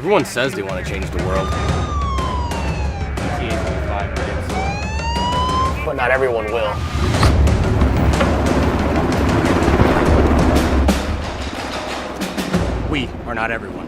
Everyone says they want to change the world. But not everyone will. We are not everyone.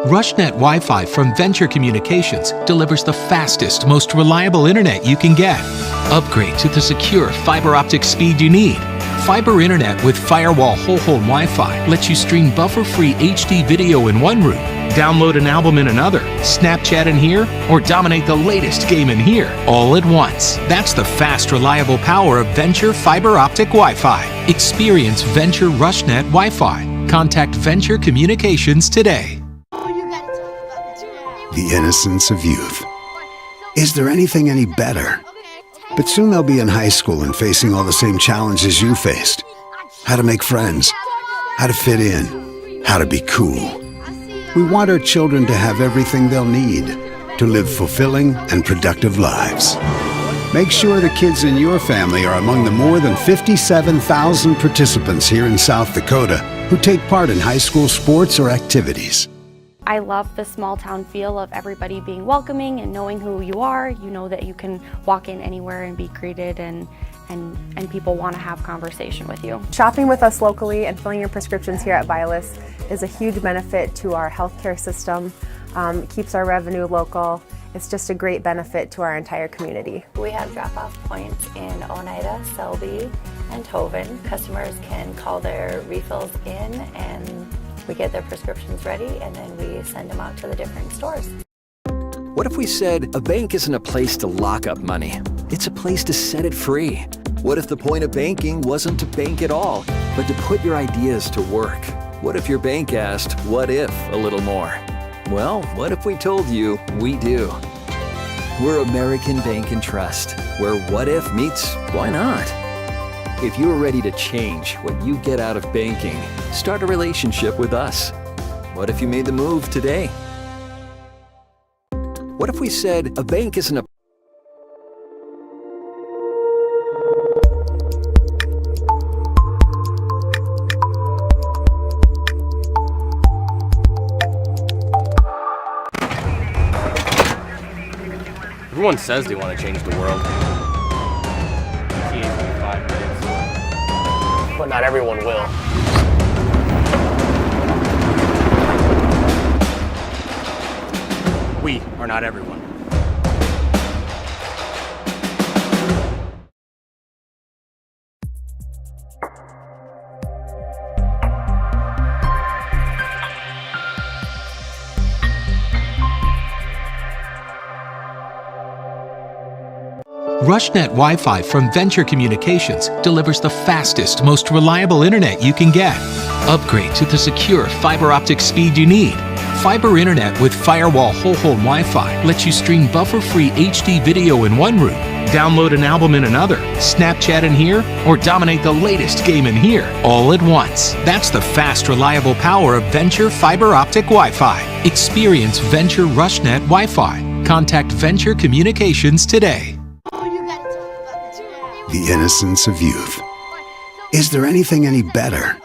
RushNet Wi-Fi from Venture Communications delivers the fastest, most reliable internet you can get. Upgrade to the secure fiber optic speed you need. Fiber internet with firewall whole-home Wi-Fi lets you stream buffer-free HD video in one room, download an album in another, Snapchat in here, or dominate the latest game in here, all at once. That's the fast, reliable power of Venture fiber optic Wi-Fi. Experience Venture RushNet Wi-Fi. Contact Venture Communications today. The innocence of youth. Is there anything any better? But soon they'll be in high school and facing all the same challenges you faced. How to make friends, how to fit in, how to be cool. We want our children to have everything they'll need to live fulfilling and productive lives. Make sure the kids in your family are among the more than 57,000 participants here in South Dakota who take part in high school sports or activities. I love the small town feel of everybody being welcoming and knowing who you are. You know that you can walk in anywhere and be greeted, and people want to have conversation with you. Shopping with us locally and filling your prescriptions here at Battlers is a huge benefit to our healthcare system. It keeps our revenue local. It's just a great benefit to our entire community. We have drop-off points in Oneida, Selby, and Tobin. Customers can call their refills in and we get their prescriptions ready, and then we send them out to the different stores. What if we said a bank isn't a place to lock up money? It's a place to set it free. What if the point of banking wasn't to bank at all, but to put your ideas to work? What if your bank asked, what if, a little more? Well, what if we told you we do? We're American Bank and Trust, where what if meets why not? If you're ready to change what you get out of banking, start a relationship with us. What if you made the move today? What if we said a bank isn't a Everyone says they want to change the world. But not everyone will. We are not everyone. RushNet Wi-Fi from Venture Communications delivers the fastest, most reliable internet you can get. Upgrade to the secure fiber optic speed you need. Fiber internet with firewall whole-home Wi-Fi lets you stream buffer-free HD video in one room, download an album in another, Snapchat in here, or dominate the latest game in here, all at once. That's the fast, reliable power of Venture fiber optic Wi-Fi. Experience Venture RushNet Wi-Fi. Contact Venture Communications today. The innocence of youth. Is there anything any better?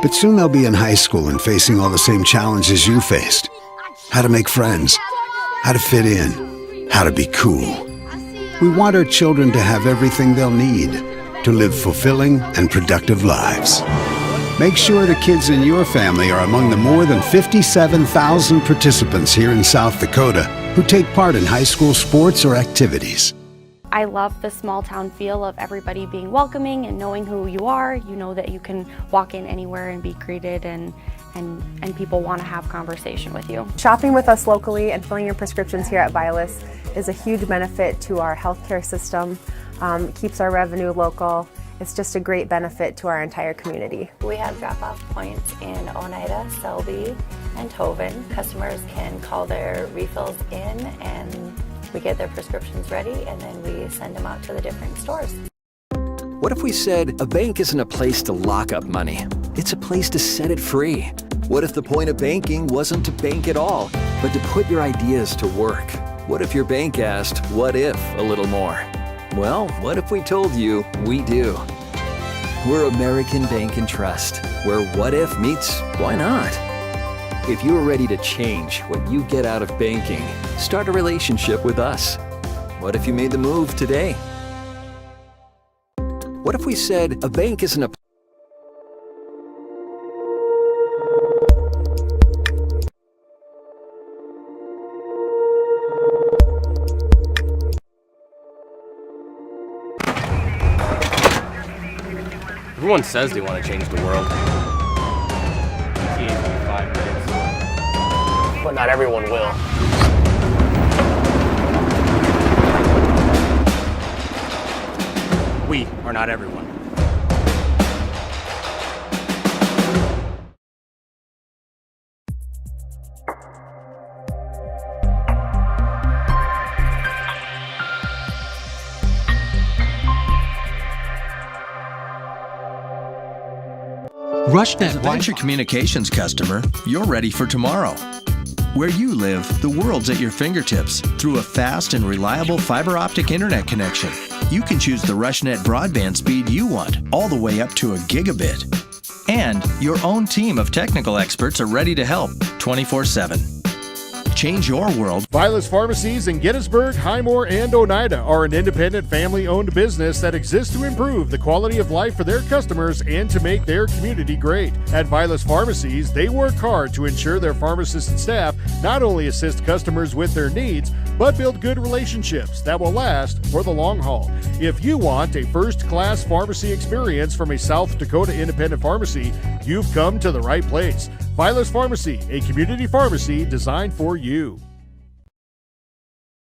But soon they'll be in high school and facing all the same challenges you faced. How to make friends, how to fit in, how to be cool. We want our children to have everything they'll need to live fulfilling and productive lives. Make sure the kids in your family are among the more than 57,000 participants here in South Dakota who take part in high school sports or activities. I love the small town feel of everybody being welcoming and knowing who you are. You know that you can walk in anywhere and be greeted, and people want to have conversation with you. Shopping with us locally and filling your prescriptions here at Battlers is a huge benefit to our healthcare system. It keeps our revenue local. It's just a great benefit to our entire community. We have drop-off points in Oneida, Selby, and Tobin. Customers can call their refills in and we get their prescriptions ready, and then we send them out to the different stores. What if we said a bank isn't a place to lock up money? It's a place to set it free. What if the point of banking wasn't to bank at all, but to put your ideas to work? What if your bank asked, what if, a little more? Well, what if we told you we do? We're American Bank and Trust, where what if meets why not? If you are ready to change what you get out of banking, start a relationship with us. What if you made the move today? What if we said a bank isn't a Everyone says they want to change the world. He gave me 5 minutes. But not everyone will. We are not everyone. RushNet As a Venture Communications customer, you're ready for tomorrow. Where you live, the world's at your fingertips through a fast and reliable fiber optic internet connection. You can choose the RushNet broadband speed you want, all the way up to a gigabit. And your own team of technical experts are ready to help 24/7. Change your world. Vilas Pharmacies in Gettysburg, Highmore, and Oneida are an independent family-owned business that exists to improve the quality of life for their customers and to make their community great. At Vilas Pharmacies, they work hard to ensure their pharmacists and staff not only assist customers with their needs, but build good relationships that will last for the long haul. If you want a first-class pharmacy experience from a South Dakota independent pharmacy, you've come to the right place. Vilas Pharmacy, a community pharmacy designed for you.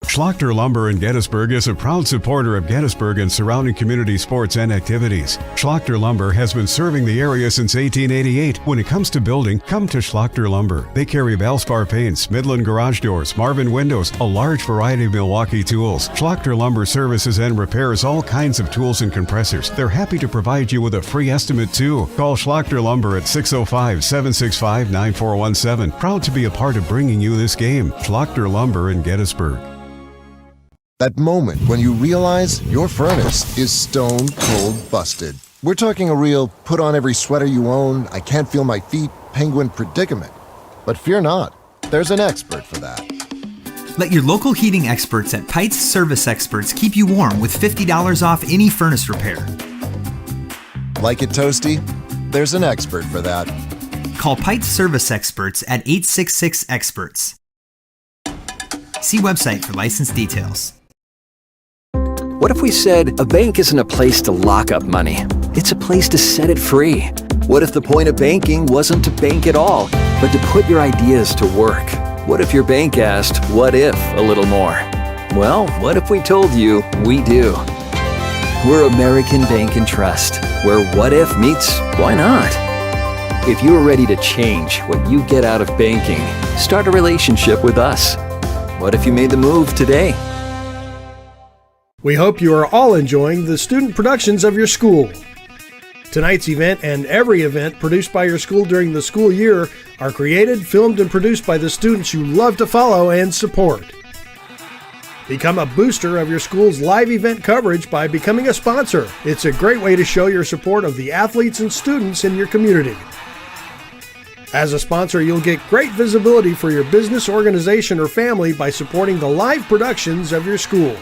Schlachter Lumber in Gettysburg is a proud supporter of Gettysburg and surrounding community sports and activities. Schlachter Lumber has been serving the area since 1888. When it comes to building, come to Schlachter Lumber. They carry Valspar paints, Midland garage doors, Marvin windows, a large variety of Milwaukee tools. Schlachter Lumber services and repairs all kinds of tools and compressors. They're happy to provide you with a free estimate too. Call Schlachter Lumber at 605-765-9417. Proud to be a part of bringing you this game. Schlachter Lumber in Gettysburg. That moment when you realize your furnace is stone cold busted. We're talking a real put on every sweater you own, I can't feel my feet, penguin predicament. But fear not, there's an expert for that. Let your local heating experts at Pites Service Experts keep you warm with $50 off any furnace repair. Like it toasty? There's an expert for that. Call Pites Service Experts at 866-EXPERTS. See website for license details. What if we said a bank isn't a place to lock up money? It's a place to set it free. What if the point of banking wasn't to bank at all, but to put your ideas to work? What if your bank asked, what if, a little more? Well, what if we told you we do? We're American Bank and Trust, where what if meets why not? If you are ready to change what you get out of banking, start a relationship with us. What if you made the move today? We hope you are all enjoying the student productions of your school. Tonight's event and every event produced by your school during the school year are created, filmed, and produced by the students you love to follow and support. Become a booster of your school's live event coverage by becoming a sponsor. It's a great way to show your support of the athletes and students in your community. As a sponsor, you'll get great visibility for your business, organization, or family by supporting the live productions of your school.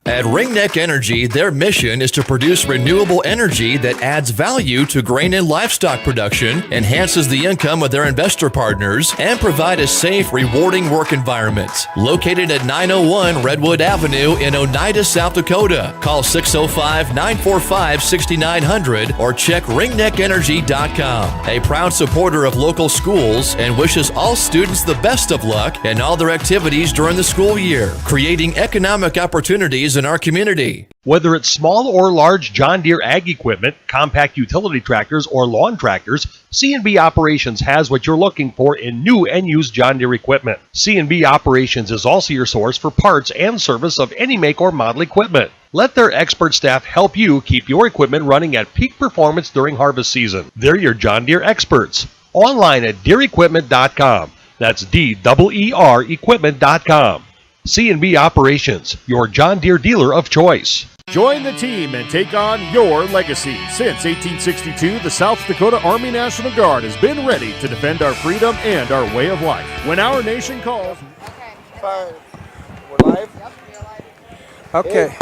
At Ringneck Energy, their mission is to produce renewable energy that adds value to grain and livestock production, enhances the income of their investor partners, and provide a safe, rewarding work environment. Located at 901 Redwood Avenue in Oneida, South Dakota. Call 605-945-6900 or check ringneckenergy.com. A proud supporter of local schools and wishes all students the best of luck in all their activities during the school year, creating economic opportunities in our community. Whether it's small or large John Deere ag equipment, compact utility tractors, or lawn tractors, C&B Operations has what you're looking for in new and used John Deere equipment. C&B Operations is also your source for parts and service of any make or model equipment. Let their expert staff help you keep your equipment running at peak performance during harvest season. They're your John Deere experts. Online at DeereEquipment.com. That's DEER Equipment.com. C&B Operations, your John Deere dealer of choice. Join the team and take on your legacy. Since 1862, the South Dakota Army National Guard has been ready to defend our freedom and our way of life. When our nation calls... Fine. We're live? Yep, you're live. Okay.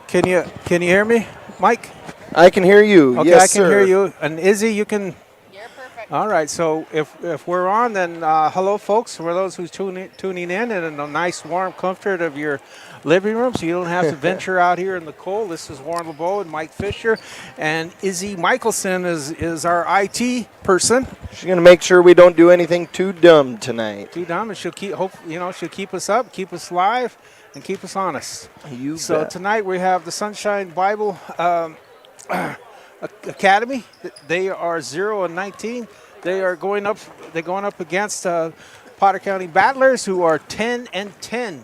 Can you hear me, Mike? I can hear you. Okay, Yes, I can sir. hear you. And Izzy, you can... You're perfect. All right, so if we're on, then hello, folks. For those who's tuning in a nice, warm comfort of your living room, so you don't have to venture out here in the cold. This is Warren LeBeau and Mike Fisher, and Izzy Michelson is our IT person. She's going to make sure we don't do anything too dumb tonight. Too dumb, and she'll keep us up, keep us live, and keep us honest. You So bet. tonight we have the Sunshine Bible Academy. They are 0-19. They're going up against Potter County Battlers, who are 10-10.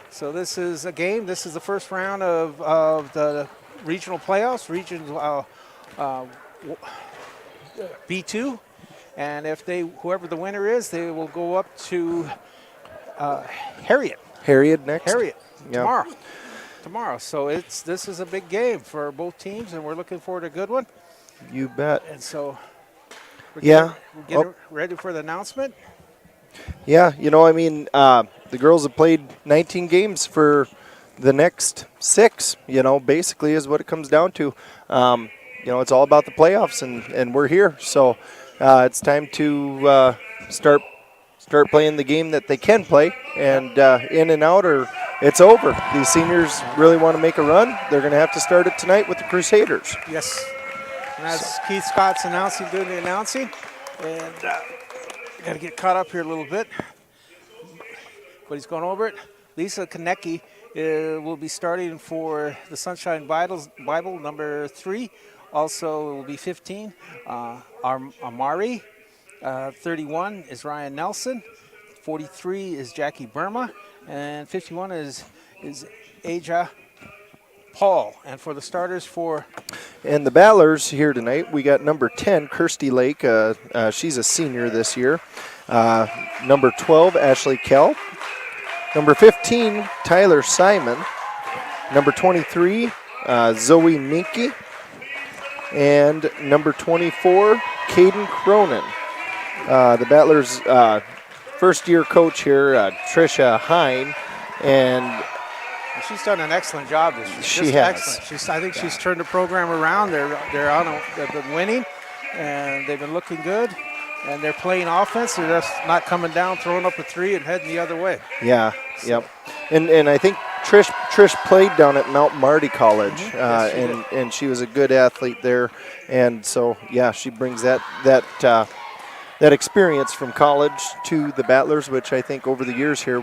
So this is a game. This is the first round of the regional playoffs, B2, and whoever the winner is, they will go up to Harriet next. Yeah. Tomorrow. So this is a big game for both teams, and we're looking forward to a good one. You bet. And so we're getting ready for the announcement. Yeah, the girls have played 19 games for the next 6, basically is what it comes down to. It's all about the playoffs, and we're here. So it's time to start playing the game that they can play, and in and out, or it's over. These seniors really want to make a run. They're going to have to start it tonight with the Crusaders. Yes. And that's Keith Scott's doing the announcing. And got to get caught up here a little bit. But he's going over it. Lisa Konecki will be starting for the Sunshine Bible number 3. Also, it will be 15. Amari. 31 is Ryan Nelson. 43 is Jackie Burma. And 51 is Aja Paul. And for the starters And the Battlers here tonight, we got number 10, Kirsty Lake. She's a senior this year. Number 12, Ashley Kell. Number 15, Tyler Simon. Number 23, Zoe Minke. And number 24, Caden Cronin. The Battlers' first-year coach here, Tricia Hine, and she's done an excellent job this year. She has. Excellent. I think she's turned the program around. They've been winning, and they've been looking good, and they're playing offense. They're just not coming down, throwing up a 3, and heading the other way. Yeah, yep. And I think Trish played down at Mount Marty College, Yes, and she was a good athlete there, and so yeah, she brings that experience from college to the Battlers, which I think over the years here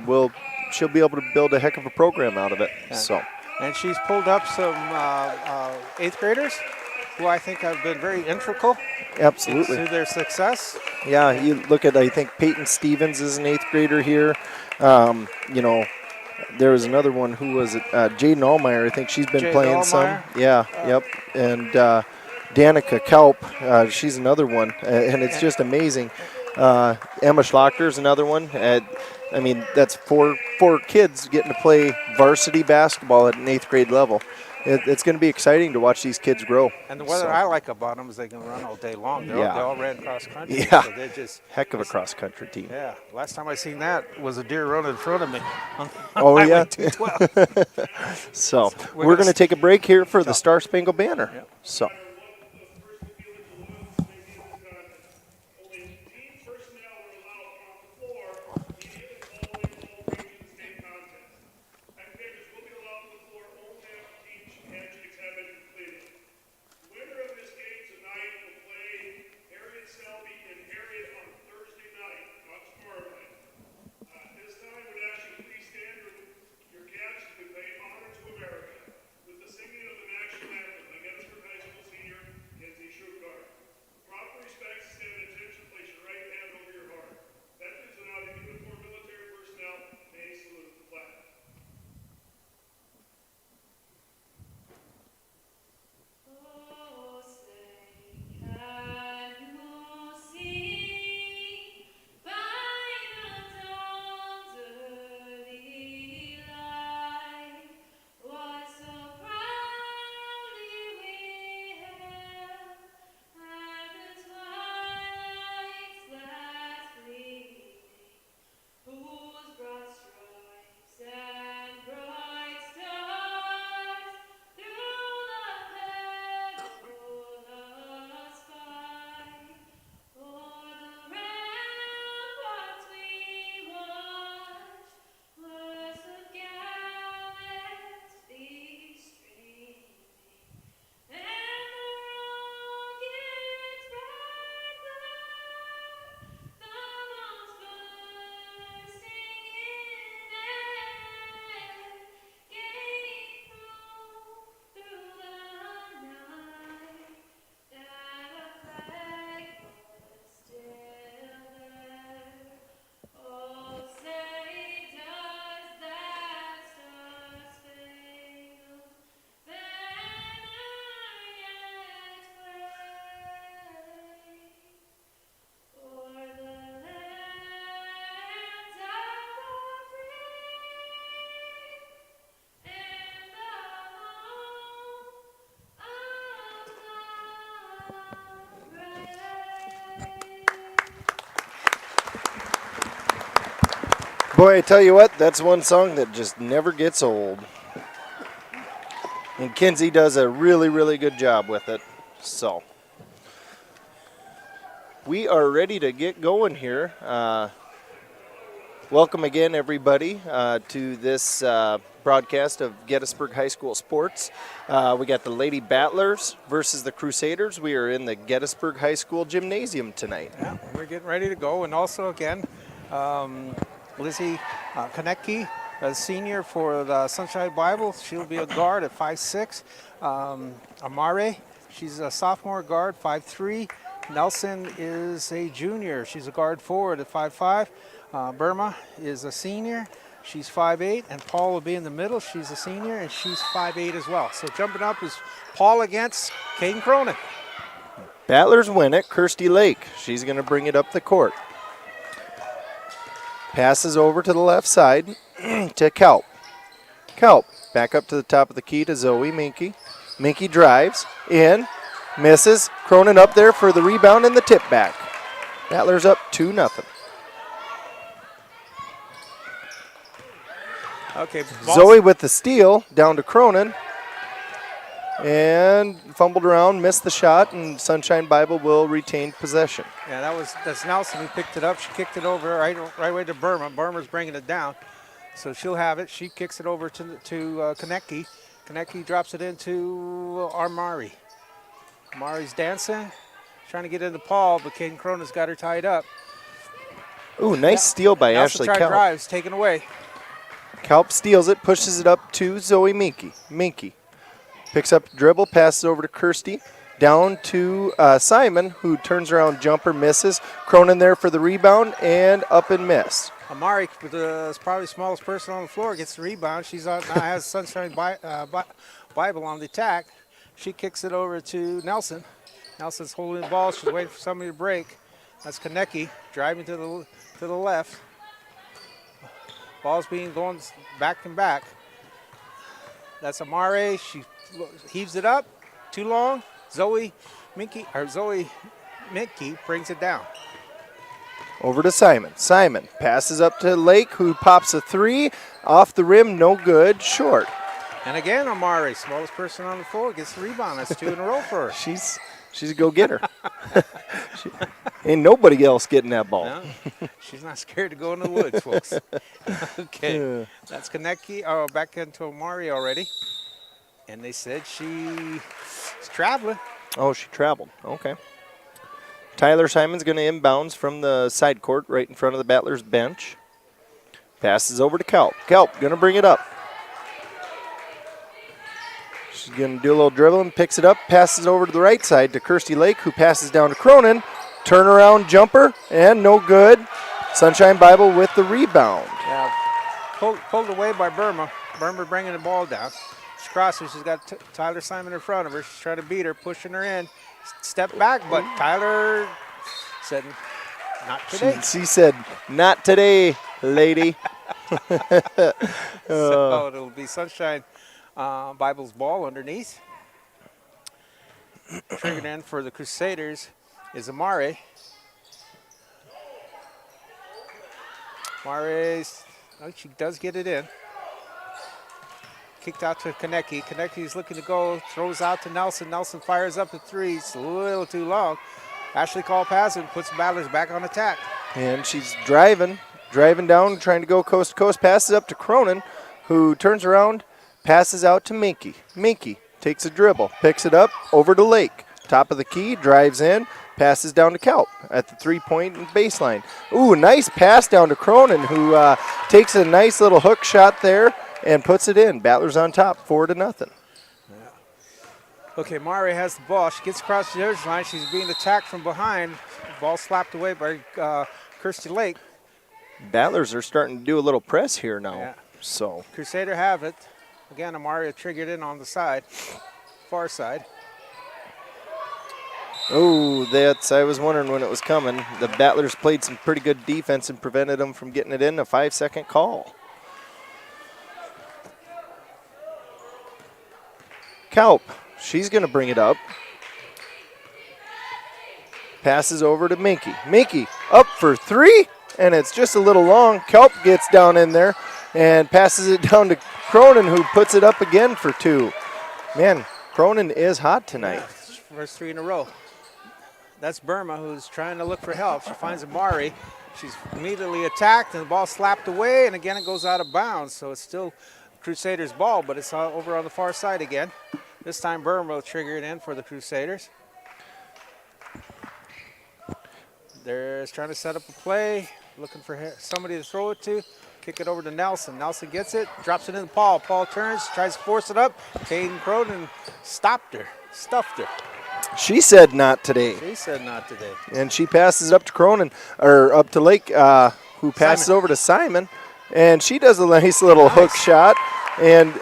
she'll be able to build a heck of a program out of it. Yeah. So, and she's pulled up some 8th graders who I think have been very integral absolutely to their success. Yeah, you look at, I think Peyton Stevens is an 8th grader here. There was another one, who was it? Jaden Allmeyer. I think she's been Jaden playing Allmeyer. some. Yeah, yep. And Danica Kelp, she's another one, and it's just amazing. Emma Schlachter's another one. That's four kids getting to play varsity basketball at an 8th grade level. It's going to be exciting to watch these kids grow. And the weather I like about them is they can run all day long. They all ran cross country. Yeah, so they're just heck of a cross country team. Yeah, last time I seen that was a deer running in front of me. Oh yeah. 212. So we're going to take a break here for the Star Spangled Banner. Yep. So. With the singing of the national anthem, the Gettysburg High School Boy, I tell you what, that's one song that just never gets old. And Kinsey does a really, really good job with it. So, we are ready to get going here. Welcome again, everybody, to this broadcast of Gettysburg High School Sports. We got the Lady Battlers versus the Crusaders. We are in the Gettysburg High School Gymnasium tonight. Yeah, we're getting ready to go. And also, again, Lizzie Konecki, a senior for the Sunshine Bible. She'll be a guard at 5'6". Amare, she's a sophomore guard, 5'3". Nelson is a junior. She's a guard forward at 5'5". Burma is a senior. She's 5'8", and Paul will be in the middle. She's a senior, and she's 5'8" as well. So jumping up is Paul against Caden Cronin. Battlers win it. Kirsty Lake, she's going to bring it up the court. Passes over to the left side to Kelp. Kelp back up to the top of the key to Zoe Minky. Minky drives in, misses. Cronin up there for the rebound and the tip back. Battlers up 2-0. Okay, Zoe with the steal down to Cronin. And fumbled around, missed the shot, and Sunshine Bible will retain possession. Yeah, that's Nelson who picked it up. She kicked it over right away to Burma. Burma's bringing it down, so she'll have it. She kicks it over to Konecki. Konecki drops it into Armari. Armari's dancing, trying to get into Paul, but Caden Cronin's got her tied up. Ooh, nice steal by Ashley Kelp. Drives, taken away. Kelp steals it, pushes it up to Zoe Minky. Minky picks up the dribble, passes over to Kirsty, down to Simon, who turns around, jumper, misses. Cronin there for the rebound, and up and miss. Amari, is probably the smallest person on the floor, gets the rebound. She's now has Sunshine Bible on the attack. She kicks it over to Nelson. Nelson's holding the ball. She's waiting for somebody to break. That's Konecki driving to the left. Ball's going back and back. That's Amare. She heaves it up. Too long. Zoe Minky brings it down. Over to Simon. Simon passes up to Lake, who pops a three. Off the rim, no good, short. And again, Amare, smallest person on the floor, gets the rebound. That's 2 in a row for her. She's a go-getter. Ain't nobody else getting that ball. No, she's not scared to go in the woods, folks. Okay, that's Konecki. Oh, back into Amari already. And they said she's traveling. Oh, she traveled. Okay. Tyler Simon's going to inbounds from the side court right in front of the Battlers bench. Passes over to Kelp. Kelp going to bring it up. She's going to do a little dribbling, picks it up, passes over to the right side to Kirsty Lake, who passes down to Cronin. Turnaround jumper, and no good. Sunshine Bible with the rebound. Yeah, pulled away by Burma. Burma bringing the ball down. She crosses. She's got Tyler Simon in front of her. She's trying to beat her, pushing her in. Step back, but Tyler said, not today. She said, not today, lady. So it'll be Sunshine Bible's ball underneath. Triggered in for the Crusaders is Amare. She does get it in. Kicked out to Konecki. Konecki's looking to go, throws out to Nelson. Nelson fires up the three. It's a little too long. Ashley Call passes and puts the Battlers back on attack. And she's driving down, trying to go coast to coast. Passes up to Cronin, who turns around, passes out to Minky. Minky takes a dribble, picks it up, over to Lake. Top of the key, drives in, passes down to Kelp at the three-point baseline. Ooh, nice pass down to Cronin, who takes a nice little hook shot there and puts it in. Battlers on top, 4-0. Yeah. Okay, Mari has the ball. She gets across the edge line. She's being attacked from behind. Ball slapped away by Kirsty Lake. Battlers are starting to do a little press here now. Yeah. So Crusader have it. Again, Amari triggered in on the side, far side. Oh, I was wondering when it was coming. The Battlers played some pretty good defense and prevented them from getting it in. A 5-second call. Kelp, she's going to bring it up. Passes over to Minky. Minky up for three. and it's just a little long. Kelp gets down in there and passes it down to Cronin, who puts it up again for 2. Man, Cronin is hot tonight. Yeah, first 3 in a row. That's Burma, who's trying to look for help. She finds Amari. She's immediately attacked, and the ball slapped away, and again it goes out of bounds. So it's still Crusaders' ball, but it's over on the far side again. This time Burma will trigger it in for the Crusaders. They're trying to set up a play, looking for somebody to throw it to. Kick it over to Nelson. Nelson gets it, drops it in Paul. Paul turns, tries to force it up. Caden Cronin stopped her, stuffed her. She said not today. She said not today. And she passes it up to Cronin, or up to Lake, who passes over to Simon. And she does a nice little hook shot and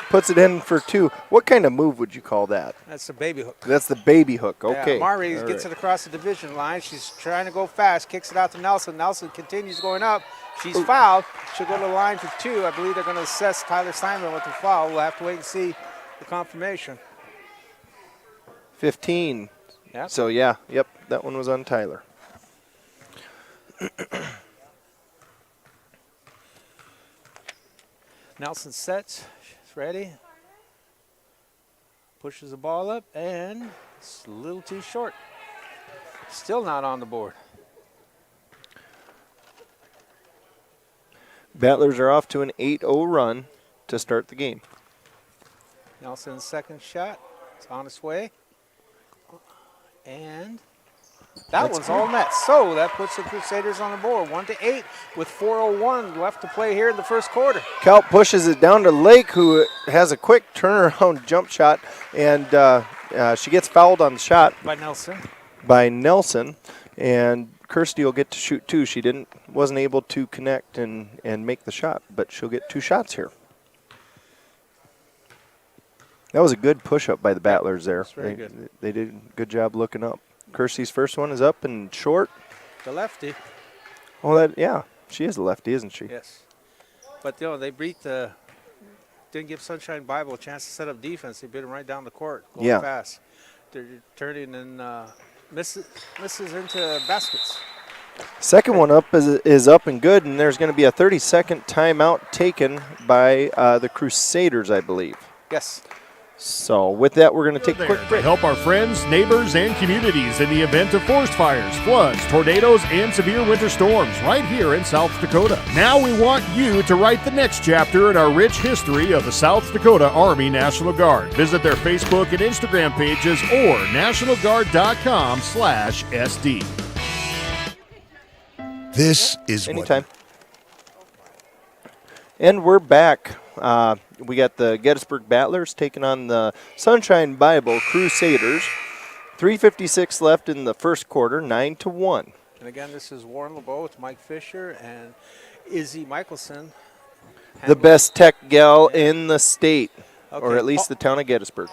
puts it in for 2. What kind of move would you call that? That's the baby hook. That's the baby hook, okay. Yeah, Mari gets it across the division line. She's trying to go fast, kicks it out to Nelson. Nelson continues going up. She's fouled. She'll go to the line for 2. I believe they're going to assess Tyler Simon with the foul. We'll have to wait and see the confirmation. 15. Yep. So, yeah, yep, that one was on Tyler. Nelson sets. She's ready. Pushes the ball up, and it's a little too short. Still not on the board. Battlers are off to an 8-0 run to start the game. Nelson's second shot. It's on its way. And that one's all net. So that puts the Crusaders on the board. 1-8 with 4:01 left to play here in the first quarter. Kelp pushes it down to Lake, who has a quick turnaround jump shot, and she gets fouled on the shot. By Nelson. And Kirsty will get to shoot 2. She wasn't able to connect and make the shot, but she'll get 2 shots here. That was a good push-up by the Battlers there. Very good. They did a good job looking up. Kirsty's first one is up and short. The lefty. Oh, yeah. She is a lefty, isn't she? Yes. But, they didn't give Sunshine Bible a chance to set up defense. They beat them right down the court, going fast. They're turning and misses into baskets. Second one up is up and good, and there's going to be a 30-second timeout taken by the Crusaders, I believe. Yes. So with that, we're going to take a quick break. To help our friends, neighbors, and communities in the event of forest fires, floods, tornadoes, and severe winter storms right here in South Dakota. Now we want you to write the next chapter in our rich history of the South Dakota Army National Guard. Visit their Facebook and Instagram pages or nationalguard.com/SD. This is Anytime. And we're back. We got the Gettysburg Battlers taking on the Sunshine Bible Crusaders. 3:56 left in the first quarter, 9-1. And again, this is Warren LeBeau with Mike Fisher and Izzy Michelson. The best tech gal in the state, or at least the town of Gettysburg.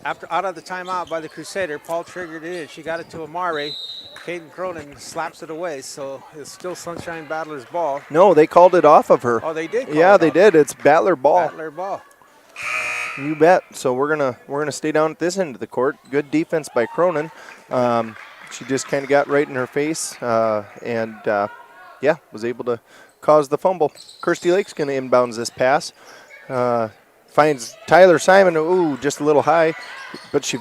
After out of the timeout by the Crusader, Paul triggered it in. She got it to Amari. Caden Cronin slaps it away, so it's still Sunshine Battler's ball. No, they called it off of her. Oh, they did? Yeah, they did. It's Battler ball. Battler ball. You bet. So we're gonna stay down at this end of the court. Good defense by Cronin. She just kind of got right in her face, and was able to cause the fumble. Kirsty Lake's gonna inbounds this pass. Finds Tyler Simon. Ooh, just a little high, but she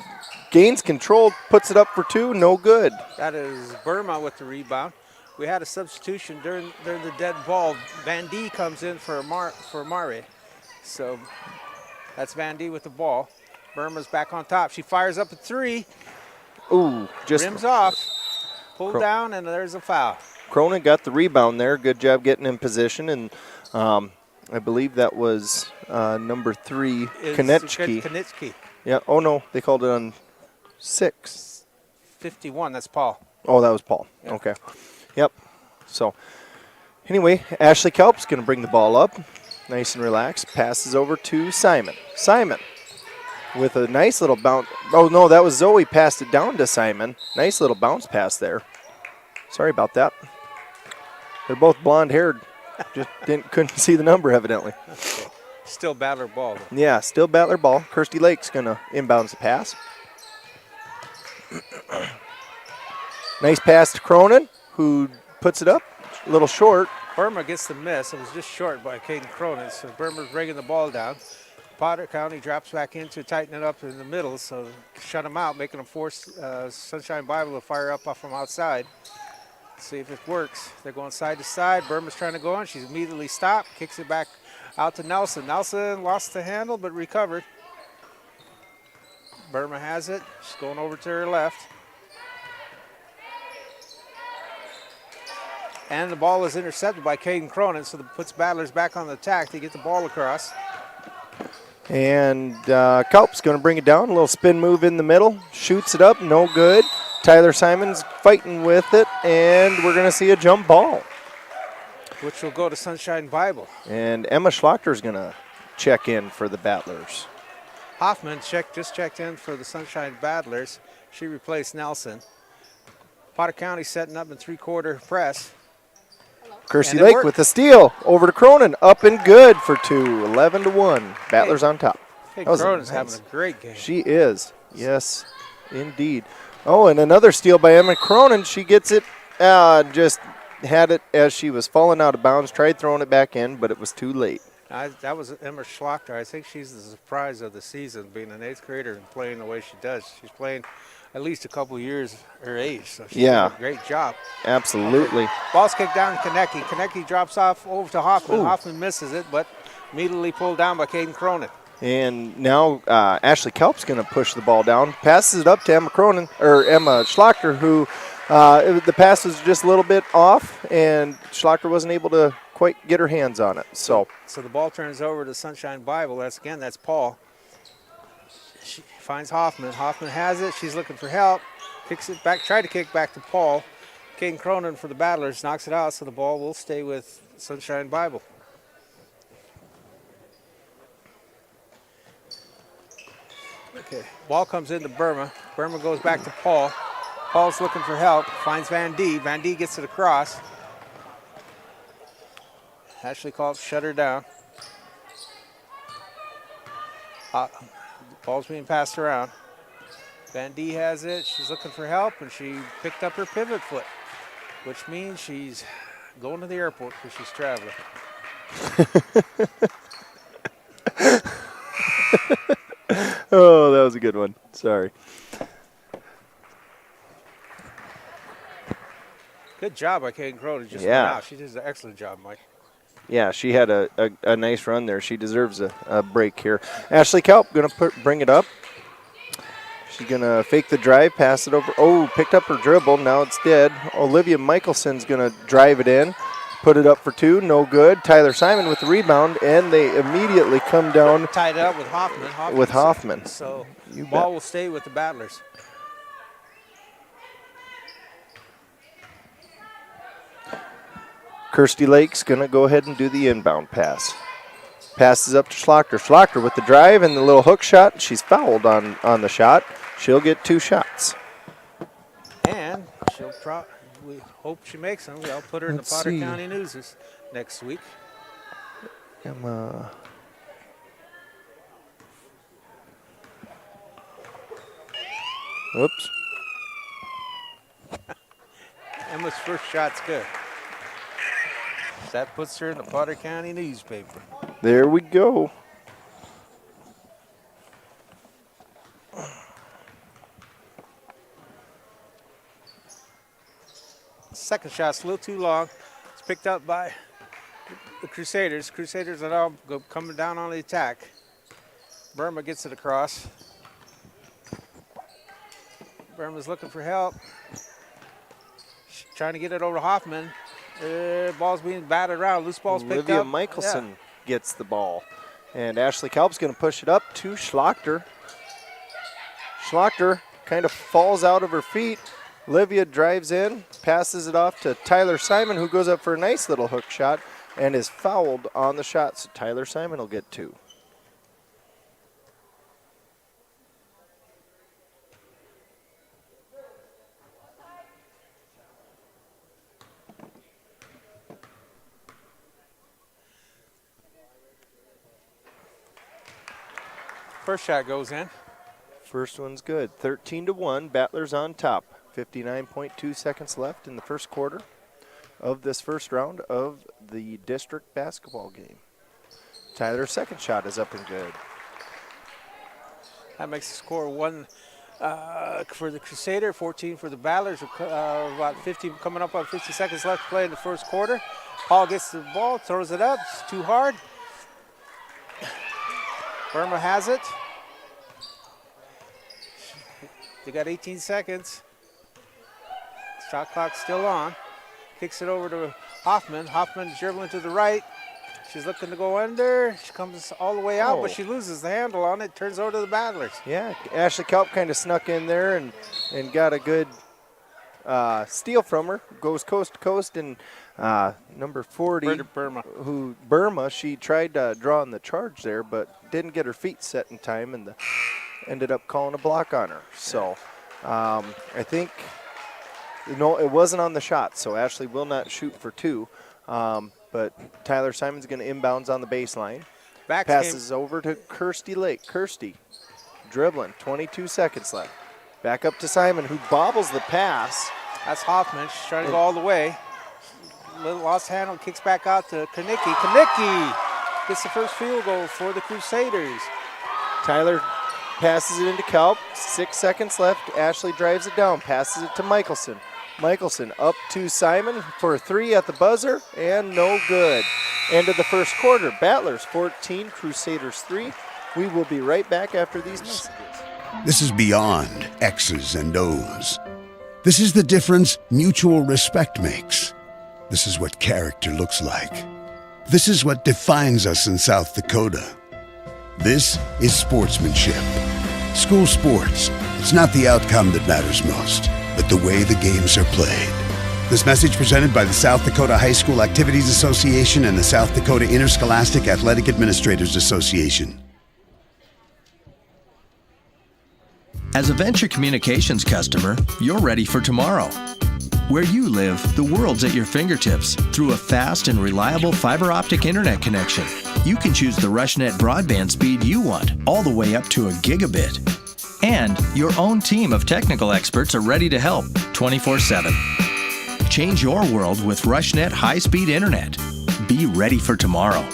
gains control, puts it up for 2, no good. That is Burma with the rebound. We had a substitution during the dead ball. Van D comes in for Mari. So that's Van D with the ball. Burma's back on top. She fires up a 3. Ooh, just rims off. Pulled down, and there's a foul. Cronin got the rebound there. Good job getting in position, and I believe that was number 3, Konechki. Yeah. Oh no, they called it on 6. 51. That's Paul. Oh, that was Paul. Yeah. Okay. Yep. So, anyway, Ashley Kelp's going to bring the ball up, nice and relaxed. Passes over to Simon. Simon with a nice little bounce. Oh no, that was Zoe. Passed it down to Simon. Nice little bounce pass there. Sorry about that. They're both blonde-haired. Just couldn't see the number evidently. Okay. Still Battler ball, though. Yeah, still Battler ball. Kirsty Lake's going to inbounds the pass. Nice pass to Cronin, who puts it up. little short. Burma gets the miss. It was just short by Caden Cronin. So Burma's bringing the ball down. Potter County drops back in to tighten it up in the middle, so shut them out, making them force Sunshine Bible to fire up off from outside. See if it works. They're going side to side. Burma's trying to go on. She's immediately stopped, kicks it back out to Nelson. Nelson lost the handle but recovered. Burma has it. She's going over to her left. And the ball is intercepted by Caden Cronin, so that puts Battlers back on the attack to get the ball across. And Kalp's going to bring it down. A little spin move in the middle. Shoots it up. No good. Tyler Simon's fighting with it, and we're going to see a jump ball. Which will go to Sunshine Bible. And Emma Schlachter's going to check in for the Battlers. Hoffman just checked in for the Sunshine Battlers. She replaced Nelson. Potter County setting up in three-quarter press. Kersey Lake with the steal. Over to Cronin. Up and good for 2. 11-1. Battlers on top. Hey, Cronin's having a great game. She is. Yes, indeed. Oh, and another steal by Emma Cronin. She gets it, just had it as she was falling out of bounds. Tried throwing it back in, but it was too late. That was Emma Schlachter. I think she's the surprise of the season, being an 8th grader and playing the way she does. She's playing at least a couple years her age, so she's doing a great job. Absolutely. Ball's kicked down Konecki. Konecki drops off over to Hoffman. Ooh. Hoffman misses it, but immediately pulled down by Caden Cronin. And now Ashley Kelp's going to push the ball down. Passes it up to Emma Schlachter, who the pass was just a little bit off, and Schlachter wasn't able to quite get her hands on it. So the ball turns over to Sunshine Bible. That's Paul. She finds Hoffman. Hoffman has it. She's looking for help. Kicks it back. Tried to kick back to Paul. Caden Cronin for the Battlers knocks it out, so the ball will stay with Sunshine Bible. Okay, ball comes into Burma. Burma goes back to Paul. Paul's looking for help. Finds Van D. Van D gets it across. Ashley Culp shut her down. Ball's being passed around. Van D has it. She's looking for help, and she picked up her pivot foot, which means she's going to the airport because she's traveling. Oh, that was a good one. Sorry. Good job by Caden Cronin. Just went out. She did an excellent job, Mike. Yeah, she had a nice run there. She deserves a break here. Ashley Kelp going to bring it up. She's going to fake the drive, pass it over. Oh, picked up her dribble. Now it's dead. Olivia Michelson's going to drive it in. Put it up for 2. No good. Tyler Simon with the rebound, and they immediately come down. Tied up with Hoffman. With Hoffman. So the ball will stay with the Battlers. Kirsty Lake's going to go ahead and do the inbound pass. Passes up to Schlachter. Schlachter with the drive and the little hook shot. She's fouled on the shot. She'll get 2 shots. And we hope she makes them. I'll put her in the Potter County News next week. Emma. Whoops. Emma's first shot's good. That puts her in the Potter County newspaper. There we go. Second shot's a little too long. It's picked up by the Crusaders. Crusaders are now coming down on the attack. Burma gets it across. Burma's looking for help. She's trying to get it over to Hoffman. Ball's being batted around. Loose ball's picked up. Olivia Michelson gets the ball. And Ashley Kalp's going to push it up to Schlachter. Schlachter kind of falls out of her feet. Olivia drives in, passes it off to Tyler Simon, who goes up for a nice little hook shot and is fouled on the shot. So Tyler Simon will get 2. First shot goes in. First one's good. 13-1. Battlers on top. 59.2 seconds left in the first quarter. of this first round of the district basketball game. Tyler's second shot is up and good. That makes the score 1 for the Crusader, 14 for the Battlers. About 50, coming up on 50 seconds left to play in the first quarter. Paul gets the ball, throws it up. It's too hard. Burma has it. They got 18 seconds. Shot clock still on. Kicks it over to Hoffman. Hoffman dribbling to the right. She's looking to go under. She comes all the way out, but she loses the handle on it. Turns over to the Battlers. Yeah, Ashley Kelp kind of snuck in there and got a good steal from her. Goes coast to coast, and number 40, Burma, she tried drawing the charge there, but didn't get her feet set in time, and ended up calling a block on her. So I think, it wasn't on the shot, so Ashley will not shoot for 2. But Tyler Simon's going to inbounds on the baseline. Passes over to Kirsty Lake. Kirsty dribbling, 22 seconds left. Back up to Simon, who bobbles the pass. That's Hoffman. She's trying to go all the way. Lost handle, kicks back out to Kanicki. Kanicki gets the first field goal for the Crusaders. Tyler passes it into Kelp. 6 seconds left. Ashley drives it down, passes it to Michelson. Michelson up to Simon for a 3 at the buzzer, and no good. End of the first quarter. Battlers 14, Crusaders 3. We will be right back after these messages. This is beyond X's and O's. This is the difference mutual respect makes. This is what character looks like. This is what defines us in South Dakota. This is sportsmanship. School sports, it's not the outcome that matters most, but the way the games are played. This message presented by the South Dakota High School Activities Association and the South Dakota Interscholastic Athletic Administrators Association. As a Venture Communications customer, you're ready for tomorrow. Where you live, the world's at your fingertips through a fast and reliable fiber optic internet connection. You can choose the RushNet broadband speed you want, all the way up to a gigabit. And your own team of technical experts are ready to help 24/7. Change your world with RushNet high-speed internet. Be ready for tomorrow.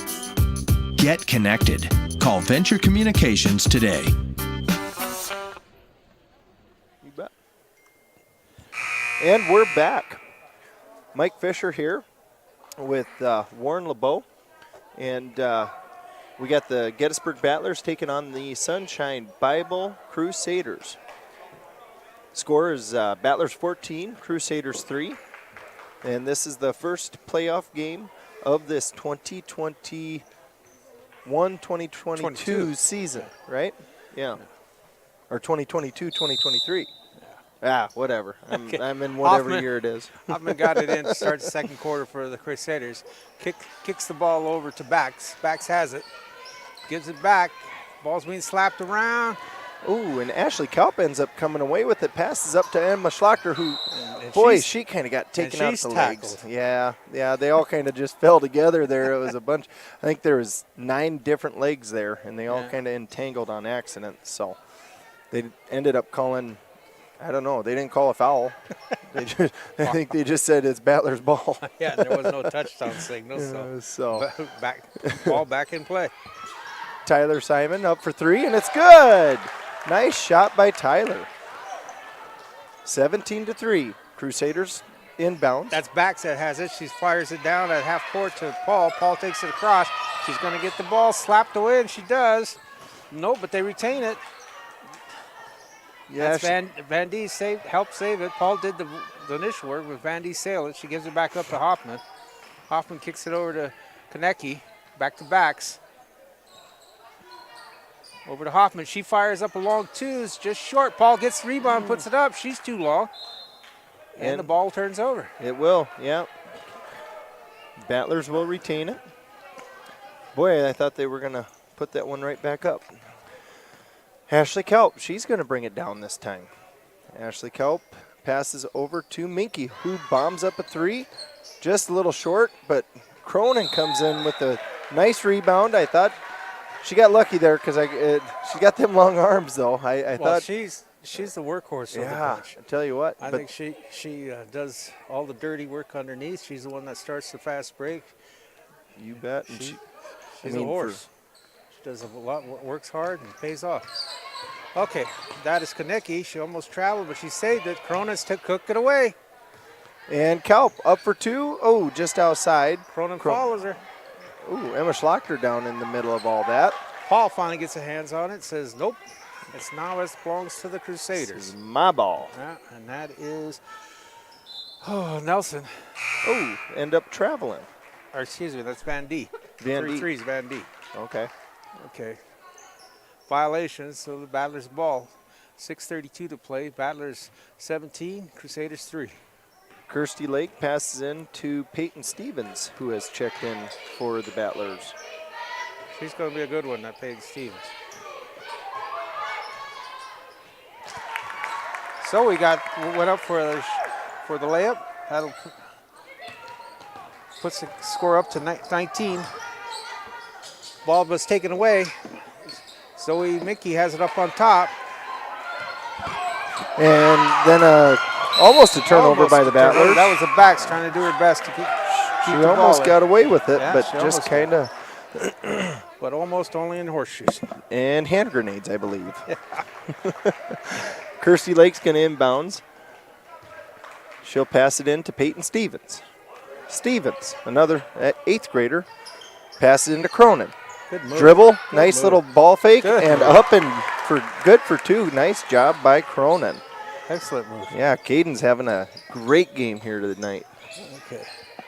Get connected. Call Venture Communications today. You bet. And we're back. Mike Fisher here with Warren LeBeau. And we got the Gettysburg Battlers taking on the Sunshine Bible Crusaders. Score is Battlers 14, Crusaders 3. And this is the first playoff game of this 2021-2022 season, right? Yeah. Or 2022-2023. Whatever. I'm in whatever year it is. Hoffman got it in to start the second quarter for the Crusaders. Kicks the ball over to Bax. Bax has it. Gives it back. Ball's being slapped around. Ooh, and Ashley Kalp ends up coming away with it. Passes up to Emma Schlachter, who, she kind of got taken out the legs. Yeah, they all kind of just fell together there. It was a bunch. I think there was 9 different legs there, and they all kind of entangled on accident. So they ended up calling, I don't know, they didn't call a foul. I think they just said it's Battler's ball. Yeah, there was no touchdown signal. Ball back in play. Tyler Simon up for 3, and it's good. Nice shot by Tyler. 17-3. Crusaders inbounds. That's Bax that has it. She fires it down at half court to Paul. Paul takes it across. She's going to get the ball slapped away, and she does. No, but they retain it. Yeah, Van D helped save it. Paul did the initial work with Van D sail it. She gives it back up to Hoffman. Hoffman kicks it over to Konecki. Back to Bax. Over to Hoffman. She fires up a long 2s, just short. Paul gets the rebound, puts it up. She's too long. And the ball turns over. It will, yeah. Battlers will retain it. Boy, I thought they were going to put that one right back up. Ashley Kelp, she's going to bring it down this time. Ashley Kelp passes over to Minky, who bombs up a 3. Just a little short, but Cronin comes in with a nice rebound. I thought she got lucky there because she got them long arms, though. I thought she's She's the workhorse of the Yeah, bunch. I tell you what. I think she does all the dirty work underneath. She's the one that starts the fast break. You bet. And She's a horse. She does a lot, works hard, and pays off. Okay, that is Konecki. She almost traveled, but she saved it. Cronin's cooked it away. And Kelp up for 2. Oh, just outside. Cronin follows her. Ooh, Emma Schlachter down in the middle of all that. Paul finally gets her hands on it, says, nope, it's now it belongs to the Crusaders. This is my ball. Yeah, and that is, Nelson. Oh, end up traveling. Or excuse me, that's Van D. Van D. 3-3's Van D. Okay. Okay. Violations, so the Battlers ball. 6:32 to play. Battlers 17, Crusaders 3. Kirsty Lake passes in to Peyton Stevens, who has checked in for the Battlers. She's going to be a good one, that Peyton Stevens. So we went up for the layup. That'll puts the score up to 19. Ball was taken away. Zoe Mickey has it up on top. And then almost a turnover by the Battlers. That was the backs trying to do her best to keep She the ball almost in. got away with it, Yeah, but she just almost kind of. But almost only in horseshoes. And hand grenades, I believe. Kirsty Lake's going to inbounds. She'll pass it in to Peyton Stevens. Stevens, another 8th grader, passes into Cronin. Good move. Dribble, Good nice move. little ball fake, Good and move. up and good for 2. Nice job by Cronin. Excellent move. Yeah, Caden's having a great game here tonight. Okay.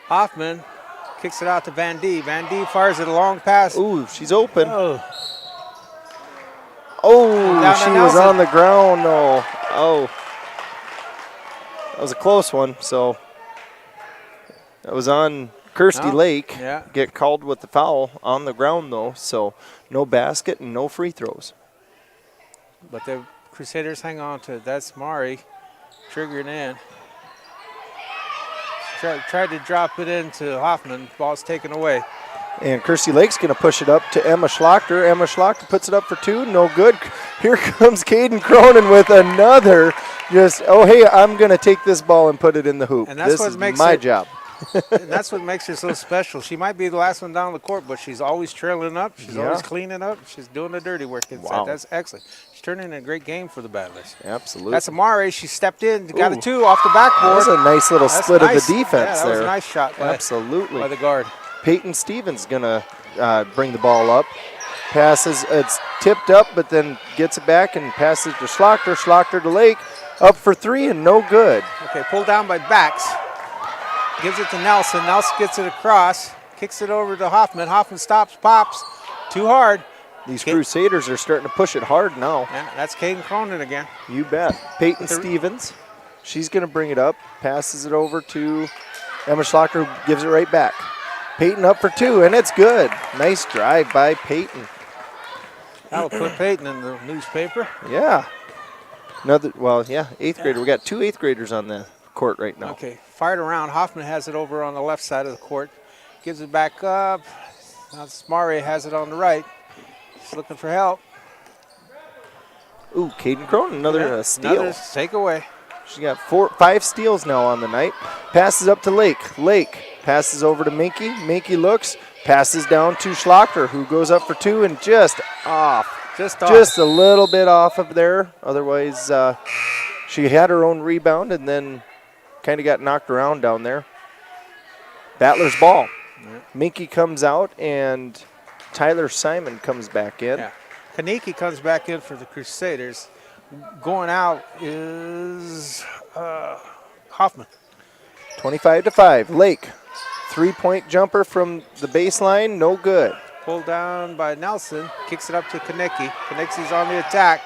Hoffman kicks it out to Van D. Van D fires it a long pass. Ooh, she's open. Oh, Oh, she was Nelson. on the ground. No. Oh. That was a close one. So that was on Kirsty No. Lake. Yeah. Get called with the foul on the ground, though. So no basket and no free throws. but the Crusaders hang on to it. That's Mari triggering in. Tried to drop it into Hoffman. Ball's taken away. And Kirsty Lake's going to push it up to Emma Schlachter. Emma Schlachter puts it up for 2. No good. Here comes Caden Cronin with another. Hey, I'm going to take this ball and put it in the hoop. And that's this what is makes my it- job. And that's what makes her so special. She might be the last one down the court, but she's always trailing up. She's Yeah. always cleaning up. She's doing the dirty work inside. Wow. That's excellent. She's turning in a great game for the Battlers. Absolutely. That's Amari. She stepped in, got Ooh. a 2 off the backboard. That was a nice little That's split nice. of the defense Yeah, that there. was a nice shot by, Absolutely. by the guard. Peyton Stevens going to bring the ball up. Passes, it's tipped up, but then gets it back and passes to Schlachter. Schlachter to Lake. Up for 3 and no good. Okay, pulled down by backs. Gives it to Nelson. Nelson gets it across. Kicks it over to Hoffman. Hoffman stops, pops. Too hard. These Crusaders are starting to push it hard now. Yeah, that's Caden Cronin again. You bet. Peyton Stevens, she's going to bring it up, passes it over to Emma Schlachter, who gives it right back. Peyton up for 2, and it's good. Nice drive by Peyton. That'll put Peyton in the newspaper. Yeah. 8th grader. We got 2 8th graders on the court right now. Okay, fired around. Hoffman has it over on the left side of the court. Gives it back up. Now Smari has it on the right. He's looking for help. Ooh, Caden Cronin, another steal. Another takeaway. She got 5 steals now on the night. Passes up to Lake. Lake passes over to Minky. Minky looks, passes down to Schlachter, who goes up for 2 and just off. Just a little bit off of there. Otherwise, she had her own rebound and then kind of got knocked around down there. Battlers ball. Minky comes out and Tyler Simon comes back in. Yeah. Kaneki comes back in for the Crusaders. Going out is Hoffman. 25-5. Lake, 3-point jumper from the baseline, no good. Pulled down by Nelson. Kicks it up to Konecki. Konecki's on the attack.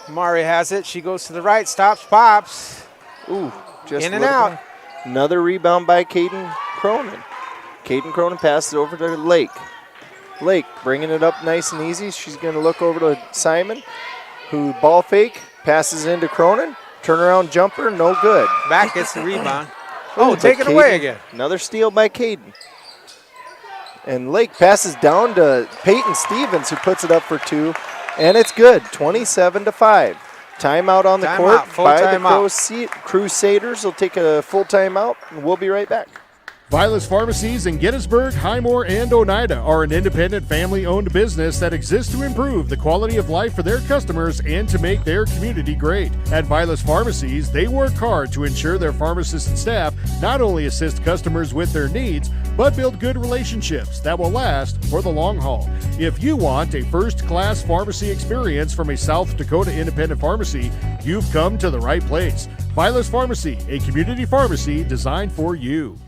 Mari has it. She goes to the right, stops, pops. Ooh, just in and out. Another rebound by Caden Cronin. Caden Cronin passes over to Lake. Lake bringing it up nice and easy. She's going to look over to Simon, who ball fake, passes into Cronin. Turnaround jumper, no good. Back gets the rebound. Oh, take it away again. Another steal by Caden. And Lake passes down to Peyton Stevens, who puts it up for 2, and it's good, 27-5. Timeout on the Timeout, court full by timeout. the Crusaders. They'll take a full timeout, and we'll be right back. Vilas Pharmacies in Gettysburg, Highmore, and Oneida are an independent family-owned business that exists to improve the quality of life for their customers and to make their community great. At Vilas Pharmacies, they work hard to ensure their pharmacists and staff not only assist customers with their needs, but build good relationships that will last for the long haul. If you want a first-class pharmacy experience from a South Dakota independent pharmacy, you've come to the right place. Vilas Pharmacy, a community pharmacy designed for you.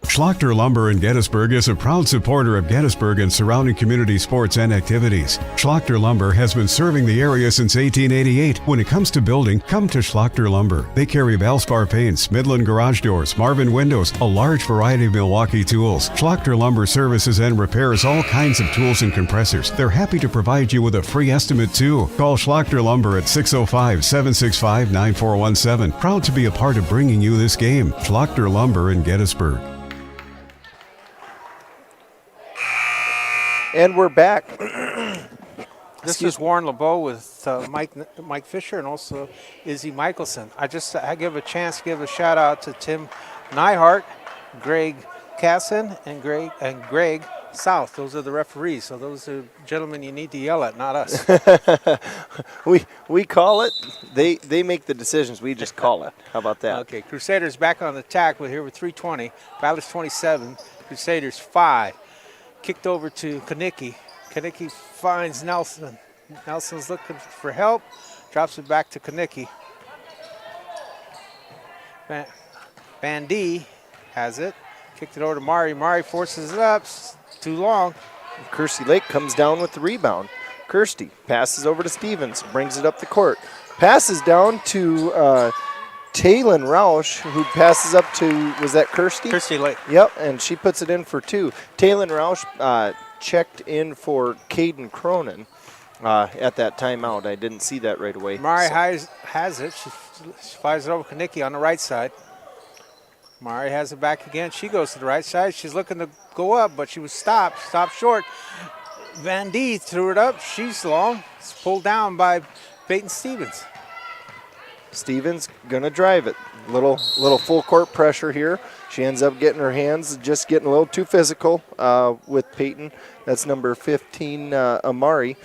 Schlachter Lumber in Gettysburg is a proud supporter of Gettysburg and surrounding community sports and activities. Schlachter Lumber has been serving the area since 1888. When it comes to building, come to Schlachter Lumber. They carry Valspar paints, Midland garage doors, Marvin windows, a large variety of Milwaukee tools. Schlachter Lumber services and repairs all kinds of tools and compressors. They're happy to provide you with a free estimate too. Call Schlachter Lumber at 605-765-9417. Proud to be a part of bringing you this game. Schlachter Lumber in Gettysburg. And we're back. This is Warren LeBeau with Mike Fisher and also Izzy Michelson. I give a chance to give a shout out to Tim Nyhart, Greg Casson, and Greg South. Those are the referees. So those are gentlemen you need to yell at, not us. we call it. They make the decisions. We just call it. How about that? Okay, Crusaders back on the attack. We're here with 3:20. Battlers 27, Crusaders 5. Kicked over to Kanicki. Kanicki finds Nelson. Nelson's looking for help. Drops it back to Kanicki. Bandy has it. Kicked it over to Mari. Mari forces it up. Too long. Kirsty Lake comes down with the rebound. Kirsty passes over to Stevens. Brings it up the court. Passes down to Taylin Roush, who passes up to, was that Kirsty? Kirsty Lake. Yep, and she puts it in for two. Taylin Roush checked in for Caden Cronin at that timeout. I didn't see that right away. Mari has it. She fires it over Kanicki on the right side. Mari has it back again. She goes to the right side. She's looking to go up, but she was stopped short. Van D threw it up. She's long. It's pulled down by Peyton Stevens. Stevens gonna drive it. Little full court pressure here. She ends up getting her hands, just getting a little too physical with Peyton. That's number 15, Amari.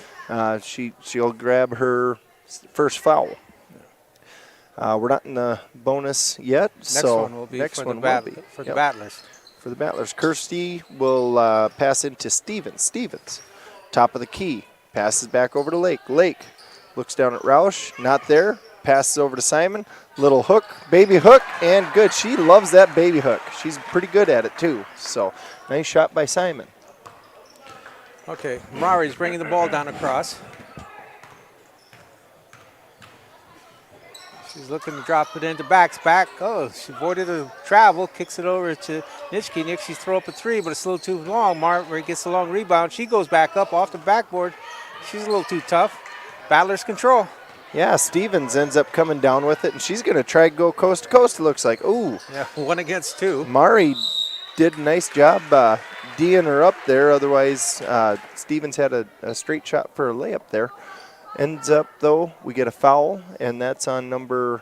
She'll grab her first foul. We're not in the bonus yet. Next one will be for the Battlers. For the Battlers. Kirsty will pass into Stevens. Stevens, top of the key. Passes back over to Lake. Lake looks down at Roush. Not there. Passes over to Simon. Little hook, baby hook, and good. She loves that baby hook. She's pretty good at it too. So nice shot by Simon. Okay, Mari's bringing the ball down across. She's looking to drop it into back. Oh, she avoided a travel, kicks it over to Nitschke. Nitschke's throw up a three, but it's a little too long. Mari gets a long rebound. She goes back up off the backboard. She's a little too tough. Battlers control. Yeah, Stevens ends up coming down with it, and she's going to try to go coast to coast, it looks like. Ooh. Yeah, 1 against 2. Mari did a nice job D'ing her up there. Otherwise, Stevens had a straight shot for a layup there. Ends up, though, we get a foul, and that's on number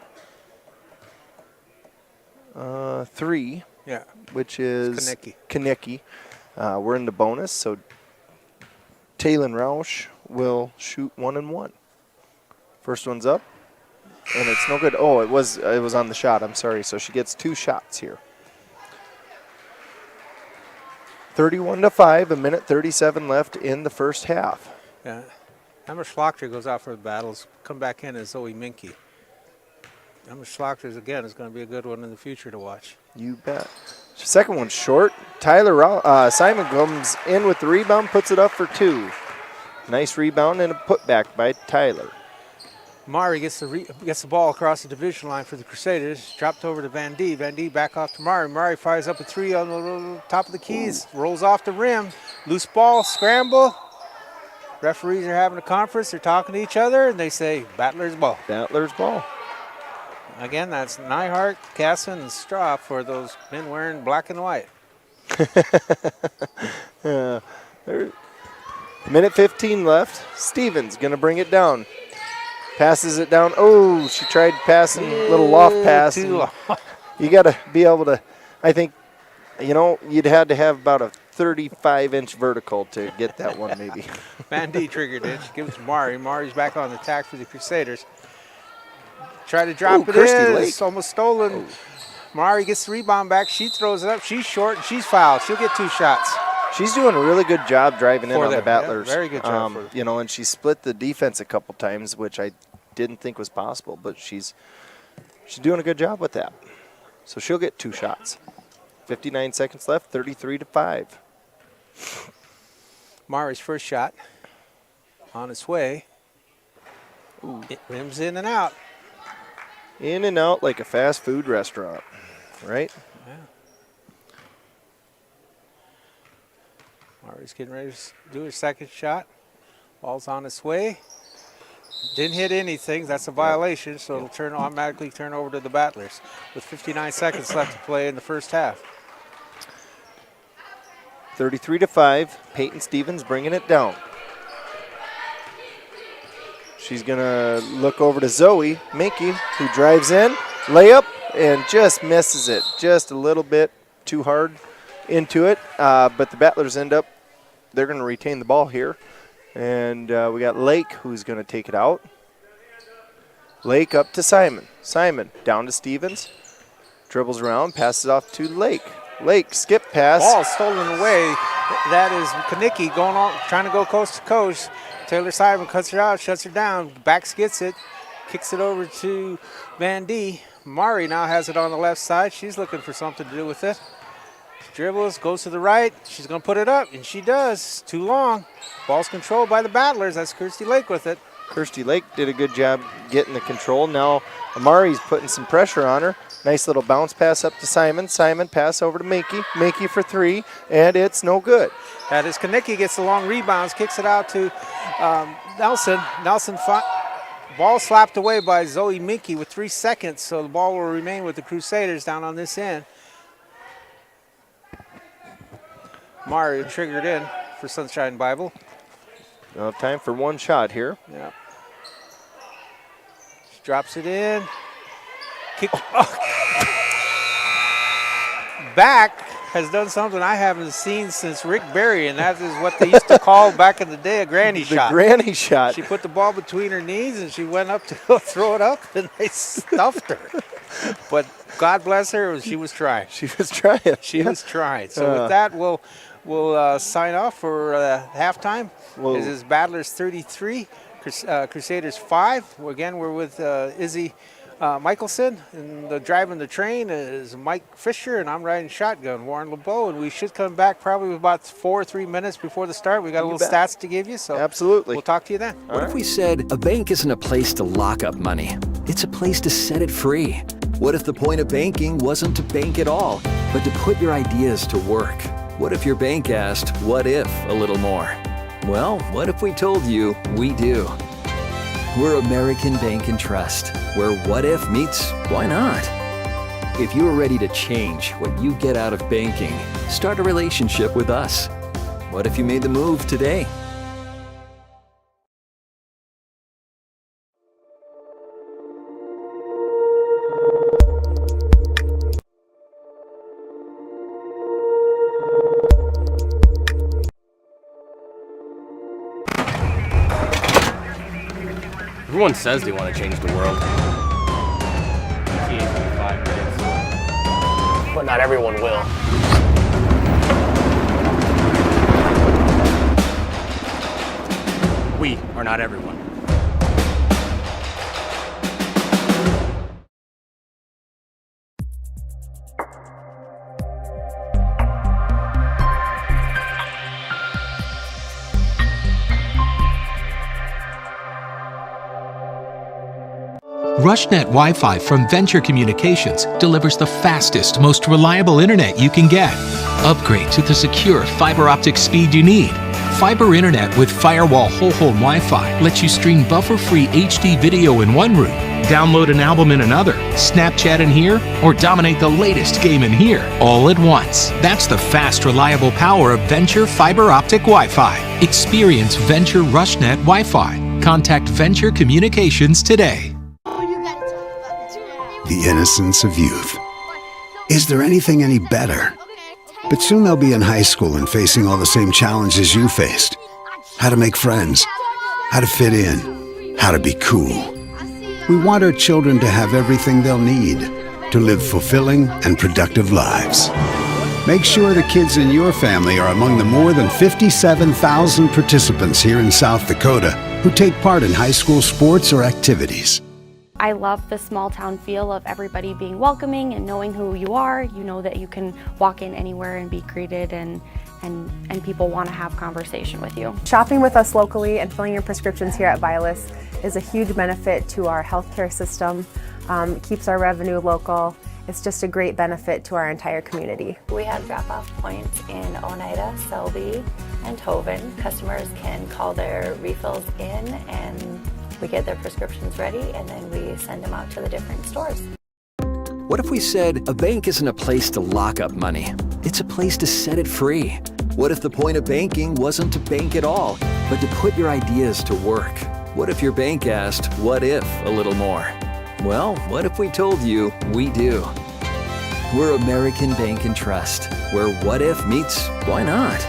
3, yeah, which is Kanicki. We're in the bonus, so Taylin Roush will shoot 1 and 1. First one's up, and it's no good. Oh, it was on the shot. I'm sorry. So she gets 2 shots here. 31-5, 1:37 left in the first half. Yeah, Emma Schlachter goes out for the Battles. Come back in as Zoe Minke. Emma Schlachter again is going to be a good one in the future to watch. You bet. Second one's short. Simon comes in with the rebound, puts it up for 2. Nice rebound and a putback by Tyler. Mari gets the ball across the division line for the Crusaders. Dropped over to Van D. Van D back off to Mari. Mari fires up a 3 on the top of the keys. Ooh. Rolls off the rim. Loose ball, scramble. Referees are having a conference. They're talking to each other, and they say, Battlers ball. Battlers ball. Again, that's Nyhart, Casson, and Straw for those men wearing black and white. Minute 15 left. Stevens going to bring it down. Passes it down. Oh, she tried passing a little loft pass. Too You got to be able to, I think, you'd had to have about a 35-inch vertical to get that one maybe. Van D triggered it. She gives it to Mari. Mari's back on the attack for the Crusaders. Try to drop it in. It's almost stolen. Mari gets the rebound back. She throws it up. She's short and she's fouled. She'll get 2 shots. She's doing a really good job driving in on the Battlers. Yeah, very good job. For them. And she split the defense a couple times, which I didn't think was possible, but she's doing a good job with that. So she'll get 2 shots. 59 seconds left, 33-5. Mari's first shot on its way. Ooh. It rims in and out. In and out like a fast food restaurant, right? Yeah. Mari's getting ready to do her second shot. Ball's on its way. Didn't hit anything. That's a violation, so it'll automatically turn over to the Battlers with 59 seconds left to play in the first half. 33-5. Peyton Stevens bringing it down. She's going to look over to Zoe Minky, who drives in, layup, and just misses it. Just a little bit too hard into it. But the Battlers they're going to retain the ball here. And we got Lake, who's going to take it out. Lake up to Simon. Simon down to Stevens. Dribbles around, passes off to Lake. Lake, skip pass. Ball stolen away. That is Kanicki going on, trying to go coast to coast. Taylor Simon cuts her out, shuts her down. Backs gets it, kicks it over to Van D. Mari now has it on the left side. She's looking for something to do with it. Dribbles, goes to the right. She's going to put it up, and she does. Too long. Ball's controlled by the Battlers. That's Kirsty Lake with it. Kirsty Lake did a good job getting the control. Now Amari's putting some pressure on her. Nice little bounce pass up to Simon. Simon pass over to Minky. Minky for 3, and it's no good. That is Kanicki gets the long rebounds, kicks it out to Nelson. Nelson, ball slapped away by Zoe Minky with 3 seconds, so the ball will remain with the Crusaders down on this end. Mari triggered in for Sunshine Bible. Time for 1 shot here. Yeah. She drops it in. Kick. Back has done something I haven't seen since Rick Barry, and that is what they used to call back in the day a granny shot. The granny shot. She put the ball between her knees, and she went up to throw it up, and they stuffed her. But God bless her, she was trying. She was trying. She was trying. So with that, we'll sign off for halftime. This is Battlers 33, Crusaders 5. Again, we're with Izzy Michelson, and driving the train is Mike Fisher, and I'm riding shotgun, Warren LeBeau, and we should come back probably about 4 or 3 minutes before the start. We got a little stats to give you, so absolutely. We'll talk to you then. What if we said a bank isn't a place to lock up money? It's a place to set it free. What if the point of banking wasn't to bank at all, but to put your ideas to work? What if your bank asked, what if, a little more? Well, what if we told you we do? We're American Bank and Trust, where what if meets why not? If you're ready to change what you get out of banking, start a relationship with us. What if you made the move today? Everyone says they want to change the world. But not everyone will. We are not everyone. RushNet Wi-Fi from Venture Communications delivers the fastest, most reliable internet you can get. Upgrade to the secure fiber optic speed you need. Fiber internet with Firewall Whole Home Wi-Fi lets you stream buffer-free HD video in one room, download an album in another, Snapchat in here, or dominate the latest game in here, all at once. That's the fast, reliable power of Venture Fiber Optic Wi-Fi. Experience Venture RushNet Wi-Fi. Contact Venture Communications today. The innocence of youth. Is there anything any better? But soon they'll be in high school and facing all the same challenges you faced. How to make friends, how to fit in, how to be cool. We want our children to have everything they'll need to live fulfilling and productive lives. Make sure the kids in your family are among the more than 57,000 participants here in South Dakota who take part in high school sports or activities. I love the small town feel of everybody being welcoming and knowing who you are. You know that you can walk in anywhere and be greeted, and people want to have conversation with you. Shopping with us locally and filling your prescriptions here at Vilas is a huge benefit to our healthcare system. It keeps our revenue local. It's just a great benefit to our entire community. We have drop-off points in Oneida, Selby, and Tovin. Customers can call their refills in and we get their prescriptions ready, and then we send them out to the different stores. What if we said a bank isn't a place to lock up money? It's a place to set it free. What if the point of banking wasn't to bank at all, but to put your ideas to work? What if your bank asked, what if, a little more? Well, what if we told you we do? We're American Bank and Trust, where what if meets why not?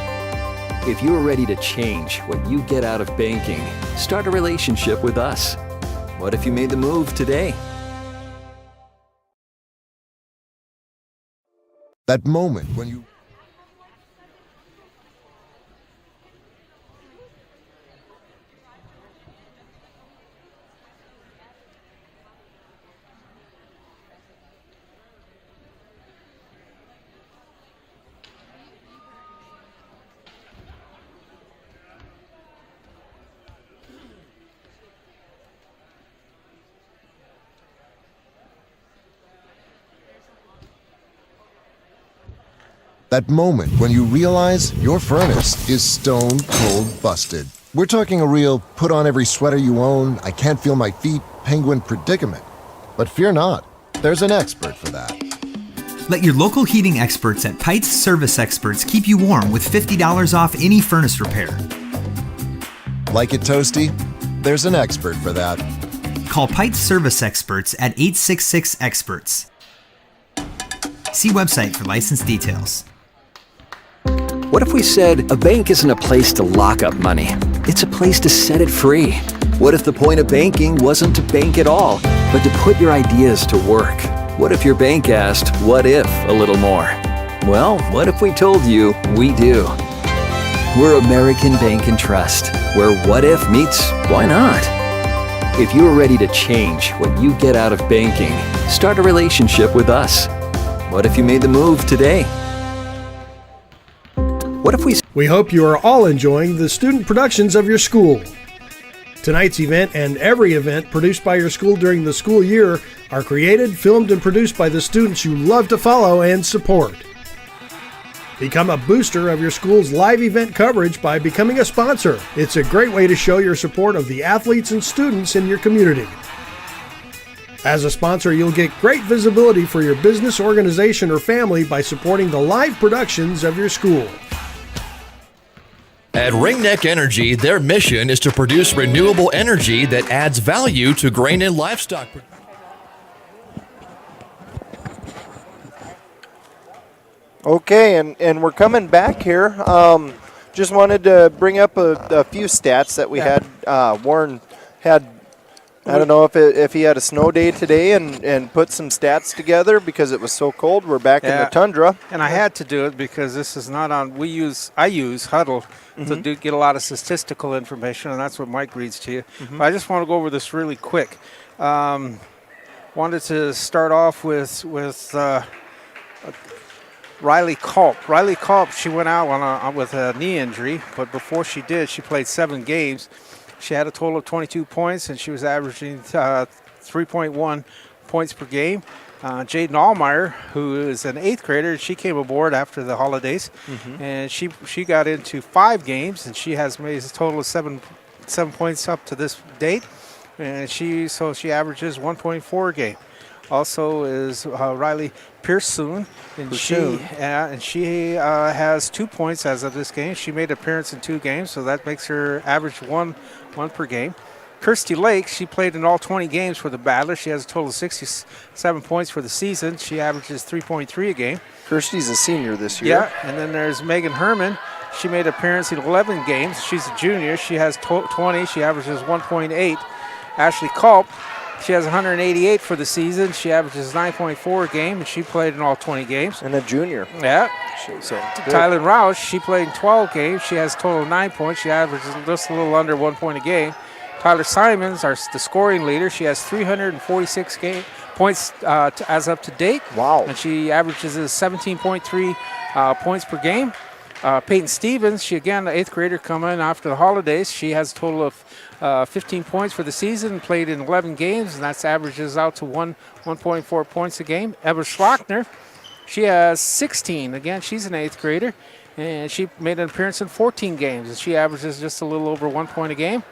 If you're ready to change what you get out of banking, start a relationship with us. What if you made the move today? That moment when you... That moment when you realize your furnace is stone cold busted. We're talking a real put on every sweater you own, I can't feel my feet, penguin predicament. But fear not, there's an expert for that. Let your local heating experts at Pites Service Experts keep you warm with $50 off any furnace repair. Like it toasty? There's an expert for that. Call Pites Service Experts at 866-EXPERTS. See website for license details. What if we said a bank isn't a place to lock up money? It's a place to set it free. What if the point of banking wasn't to bank at all, but to put your ideas to work? What if your bank asked, what if, a little more? Well, what if we told you we do? We're American Bank and Trust, where what if meets why not? If you're ready to change what you get out of banking, start a relationship with us. What if you made the move today? What if We hope you are all enjoying the student productions of your school. Tonight's event and every event produced by your school during the school year are created, filmed, and produced by the students you love to follow and support. Become a booster of your school's live event coverage by becoming a sponsor. It's a great way to show your support of the athletes and students in your community. As a sponsor, you'll get great visibility for your business, organization, or family by supporting the live productions of your school. At Ringneck Energy, their mission is to produce renewable energy that adds value to grain and livestock. Okay, and we're coming back here. Just wanted to bring up a few stats that we had. Warren had, I don't know if he had a snow day today and put some stats together because it was so cold. We're back in the tundra. And I had to do it because this is not on, I use Huddle to get a lot of statistical information, and that's what Mike reads to you. But I just want to go over this really quick. Wanted to start off with Riley Culp. Riley Culp, she went out with a knee injury, but before she did, she played 7 games. She had a total of 22 points, and she was averaging 3.1 points per game. Jaden Allmeyer, who is an 8th grader, she came aboard after the holidays, and she got into 5 games, and she has made a total of 7 points up to this date, and she averages 1.4 a game. Also is Riley Pearson, and she has 2 points as of this game. She made an appearance in 2 games, so that makes her average one per game. Kirsty Lake, she played in all 20 games for the Battlers. She has a total of 67 points for the season. She averages 3.3 a game. Kirsty's a senior this year. Yeah, and then there's Megan Herman. She made an appearance in 11 games. She's a junior. She has 20. She averages 1.8. Ashley Culp, she has 188 for the season. She averages 9.4 a game, and she played in all 20 games. And a junior. Yeah. So Tyler Roush, she played in 12 games. She has a total of 9 points. She averages just a little under 1 point a game. Tyler Simons, the scoring leader, she has 346 points as up to date. Wow. And she averages 17.3 points per game. Peyton Stevens, she again, the 8th grader coming after the holidays. She has a total of 15 points for the season, played in 11 games, and that averages out to 1.4 points a game. Ever Schlockner, she has 16. Again, she's an 8th grader, and she made an appearance in 14 games, and she averages just a little over 1 point a game.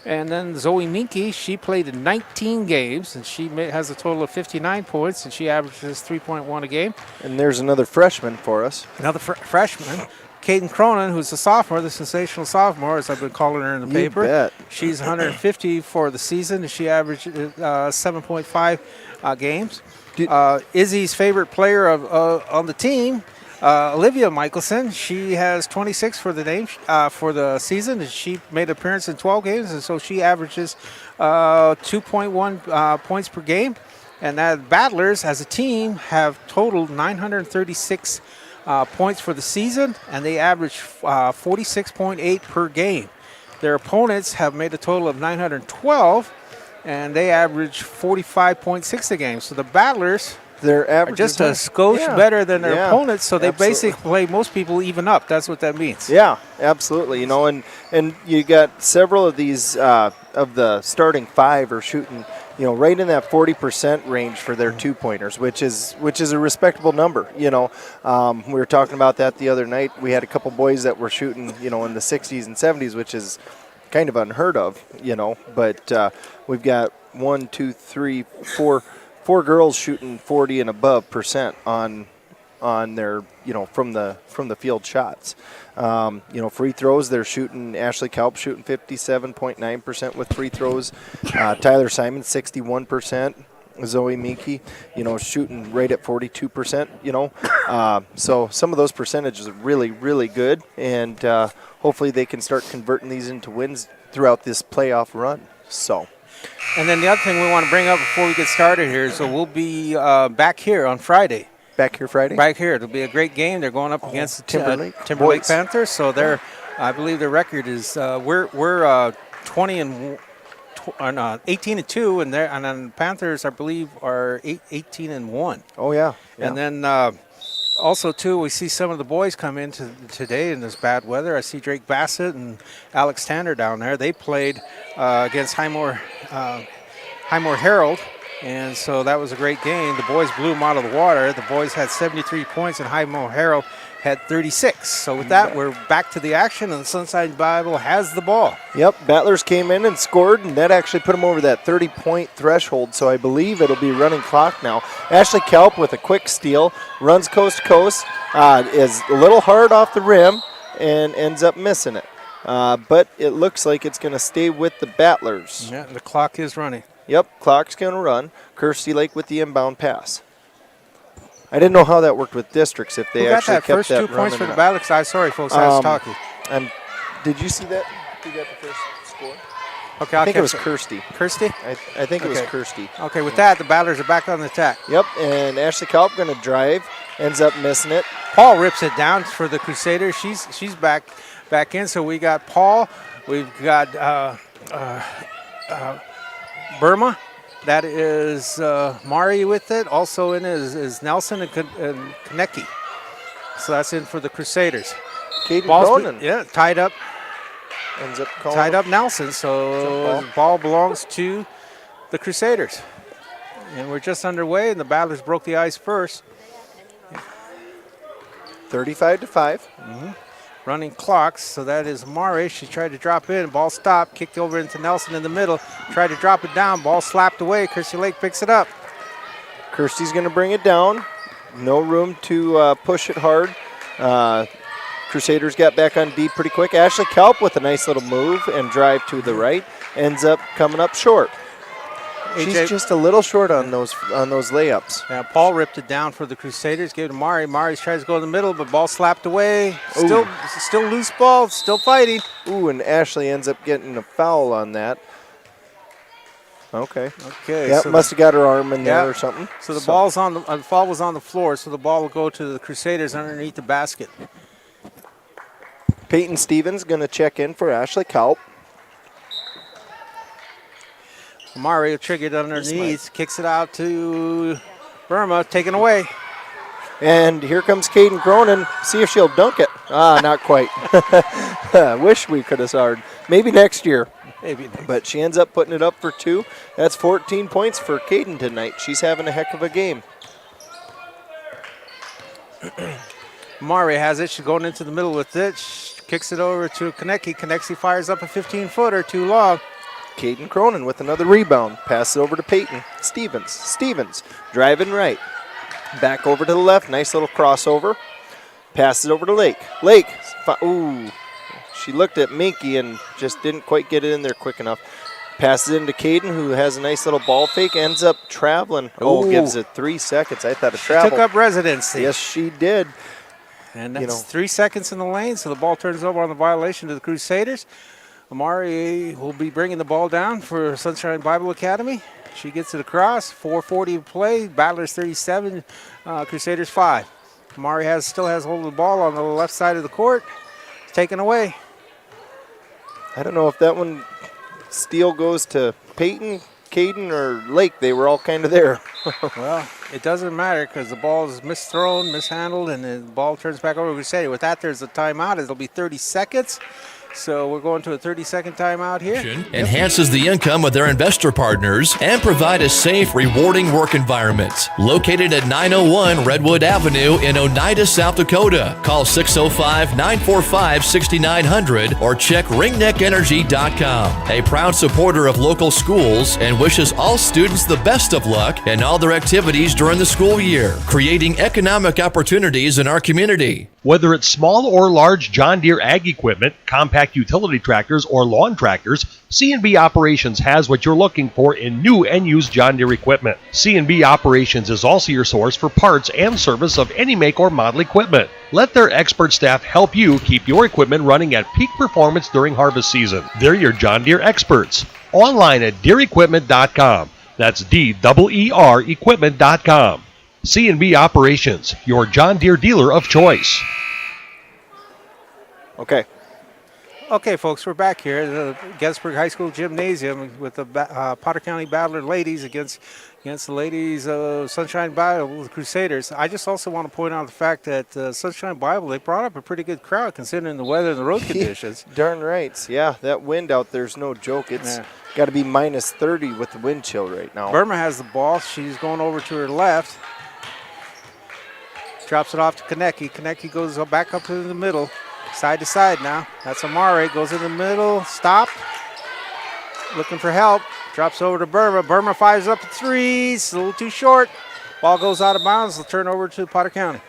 And then Zoe Minke, she played in 19 games, and she has a total of 59 points, and she averages 3.1 a game. And there's another freshman for us. Another freshman. Caden Cronin, who's a sophomore, the sensational sophomore, as I've been calling her in the paper. Bet. She's 150 for the season. She averaged 7.5 games. Izzy's favorite player on the team, Olivia Michelson, she has 26 for the season. And she made an appearance in 12 games, and so she averages 2.1 points per game. And that Battlers, as a team, have totaled 936 points for the season, and they average 46.8 per game. Their opponents have made a total of 912, and they average 45.6 a game. So the Battlers, their average are just a skosh better than their opponents, so they absolutely. basically play most people even up. That's what that means. Yeah, absolutely. And you got several of these of the starting 5 are shooting, right in that 40% range for their 2-pointers, which is a respectable number. We were talking about that the other night. We had a couple boys that were shooting, in the 60s and 70s, which is kind of unheard of, But we've got 1, 2, 3, 4 girls shooting 40 and above percent on their, from the field shots. Free throws, they're shooting, Ashley Kalp shooting 57.9% with free throws. Tyler Simon, 61%. Zoe Minke, shooting right at 42%, So some of those percentages are really, really good. And hopefully they can start converting these into wins throughout this playoff run. So. And then the other thing we want to bring up before we get started here, so we'll be back here on Friday. Back here Friday? Back here. It'll be a great game. They're going up against the Timberlake Panthers. So I believe their record is we're 18-2, and then the Panthers, I believe, are 18-1. Oh yeah. And then also too, we see some of the boys come in today in this bad weather. I see Drake Bassett and Alex Tanner down there. They played against Highmore Herald. And so that was a great game. The boys blew them out of the water. The boys had 73 points, and Highmore Herald had 36. So with that, we're back to the action, and the Sunside Bible has the ball. Yep, Battlers came in and scored, and that actually put them over that 30-point threshold. So I believe it'll be running clock now. Ashley Kelp with a quick steal, runs coast to coast, is a little hard off the rim, and ends up missing it. But it looks like it's going to stay with the Battlers. Yeah, the clock is running. Yep, clock's going to run. Kirsty Lake with the inbound pass. I didn't know how that worked with districts, if they actually kept that first 2 points for the Battlers. Sorry, folks, I was talking. Did you see that? Who got the first score? Okay, I think it was Kirsty. Kirsty? I think it was Kirsty. Okay, with that, the Battlers are back on the attack. Yep, and Ashley Kalp going to drive, ends up missing it. Paul rips it down for the Crusaders. She's back in. So we got Paul. We've got Burma. That is Mari with it. Also in is Nelson and Konecki. So that's in for the Crusaders. Caden Cronin. Yeah, tied up. Ends up calling tied up Nelson. So the ball belongs to the Crusaders. And we're just underway, and the Battlers broke the ice first. 35-5. Mm-hmm. Running clocks, so that is Mari. She tried to drop in, ball stopped, kicked over into Nelson in the middle, tried to drop it down, ball slapped away. Kirsty Lake picks it up. Kirsty's going to bring it down. No room to push it hard. Crusaders got back on D pretty quick. Ashley Kelp with a nice little move and drive to the right. Ends up coming up short. She's just a little short on those layups. Yeah, Paul ripped it down for the Crusaders. Gave it to Mari. Mari tries to go in the middle, but ball slapped away. Still loose ball. Still fighting. Ooh, and Ashley ends up getting a foul on that. Okay. Yeah, so must have got her arm in there or something. So the ball's on the ball was on the floor. So the ball will go to the Crusaders underneath the basket. Peyton Stevens going to check in for Ashley Kelp. Mario triggered underneath, kicks it out to Burma, taken away. And here comes Caden Cronin. See if she'll dunk it. Not quite. Wish we could have saw her. Maybe next year. Maybe. But she ends up putting it up for 2. That's 14 points for Caden tonight. She's having a heck of a game. Mari has it. She's going into the middle with it. She kicks it over to Konecki. Konecki fires up a 15-footer, too long. Caden Cronin with another rebound. Pass it over to Peyton Stevens. Stevens driving right. Back over to the left. Nice little crossover. Pass it over to Lake. Lake. Ooh. She looked at Minky and just didn't quite get it in there quick enough. Passes it into Caden, who has a nice little ball fake. Ends up traveling. Gives it 3 seconds. I thought it traveled. Took up residency. Yes, she did. And that's 3 seconds in the lane, so the ball turns over on the violation to the Crusaders. Amari will be bringing the ball down for Sunshine Bible Academy. She gets it across. 4:40 to play. Battlers 37, Crusaders 5. Amari still has hold of the ball on the left side of the court. It's taken away. I don't know if that one steal goes to Peyton, Caden, or Lake. They were all kind of there. Well, it doesn't matter because the ball is misthrown, mishandled, and the ball turns back over to Crusaders. With that, there's a timeout. It'll be 30 seconds. So we're going to a 30-second timeout here. Enhances the income of their investor partners and provide a safe, rewarding work environment. Located at 901 Redwood Avenue in Oneida, South Dakota. Call 605-945-6900 or check ringneckenergy.com. A proud supporter of local schools and wishes all students the best of luck in all their activities during the school year, creating economic opportunities in our community. Whether it's small or large John Deere ag equipment, compact utility tractors, or lawn tractors, C&B Operations has what you're looking for in new and used John Deere equipment. C&B Operations is also your source for parts and service of any make or model equipment. Let their expert staff help you keep your equipment running at peak performance during harvest season. They're your John Deere experts. Online at DeereEquipment.com. That's DEER equipment.com. C&B Operations, your John Deere dealer of choice. Okay. Okay, folks, we're back here at the Gettysburg High School Gymnasium with the Potter County Battler ladies against the ladies of Sunshine Bible, the Crusaders. I just also want to point out the fact that Sunshine Bible, they brought up a pretty good crowd considering the weather and the road conditions. Darn right. Yeah, that wind out there's no joke. It's got to be minus 30 with the wind chill right now. Burma has the ball. She's going over to her left. Drops it off to Konecki. Konecki goes back up to the middle. Side to side now. That's Amari. Goes in the middle. Stop. Looking for help. Drops over to Burma. Burma fires up at threes. A little too short. Ball goes out of bounds. They'll turn over to Potter County.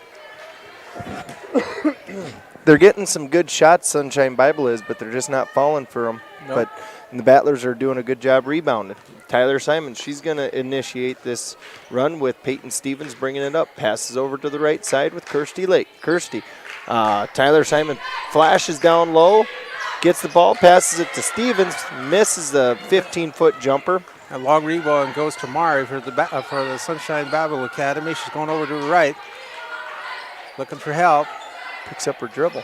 They're getting some good shots, Sunshine Bible is, but they're just not falling for them. Nope. But the Battlers are doing a good job rebounding. Tyler Simon, she's going to initiate this run with Peyton Stevens bringing it up. Passes over to the right side with Kirsty Lake. Kirsty. Tyler Simon flashes down low, gets the ball, passes it to Stevens, misses a 15-foot jumper. A long rebound goes to Mari for the Sunshine Bible Academy. She's going over to the right, looking for help. Picks up her dribble.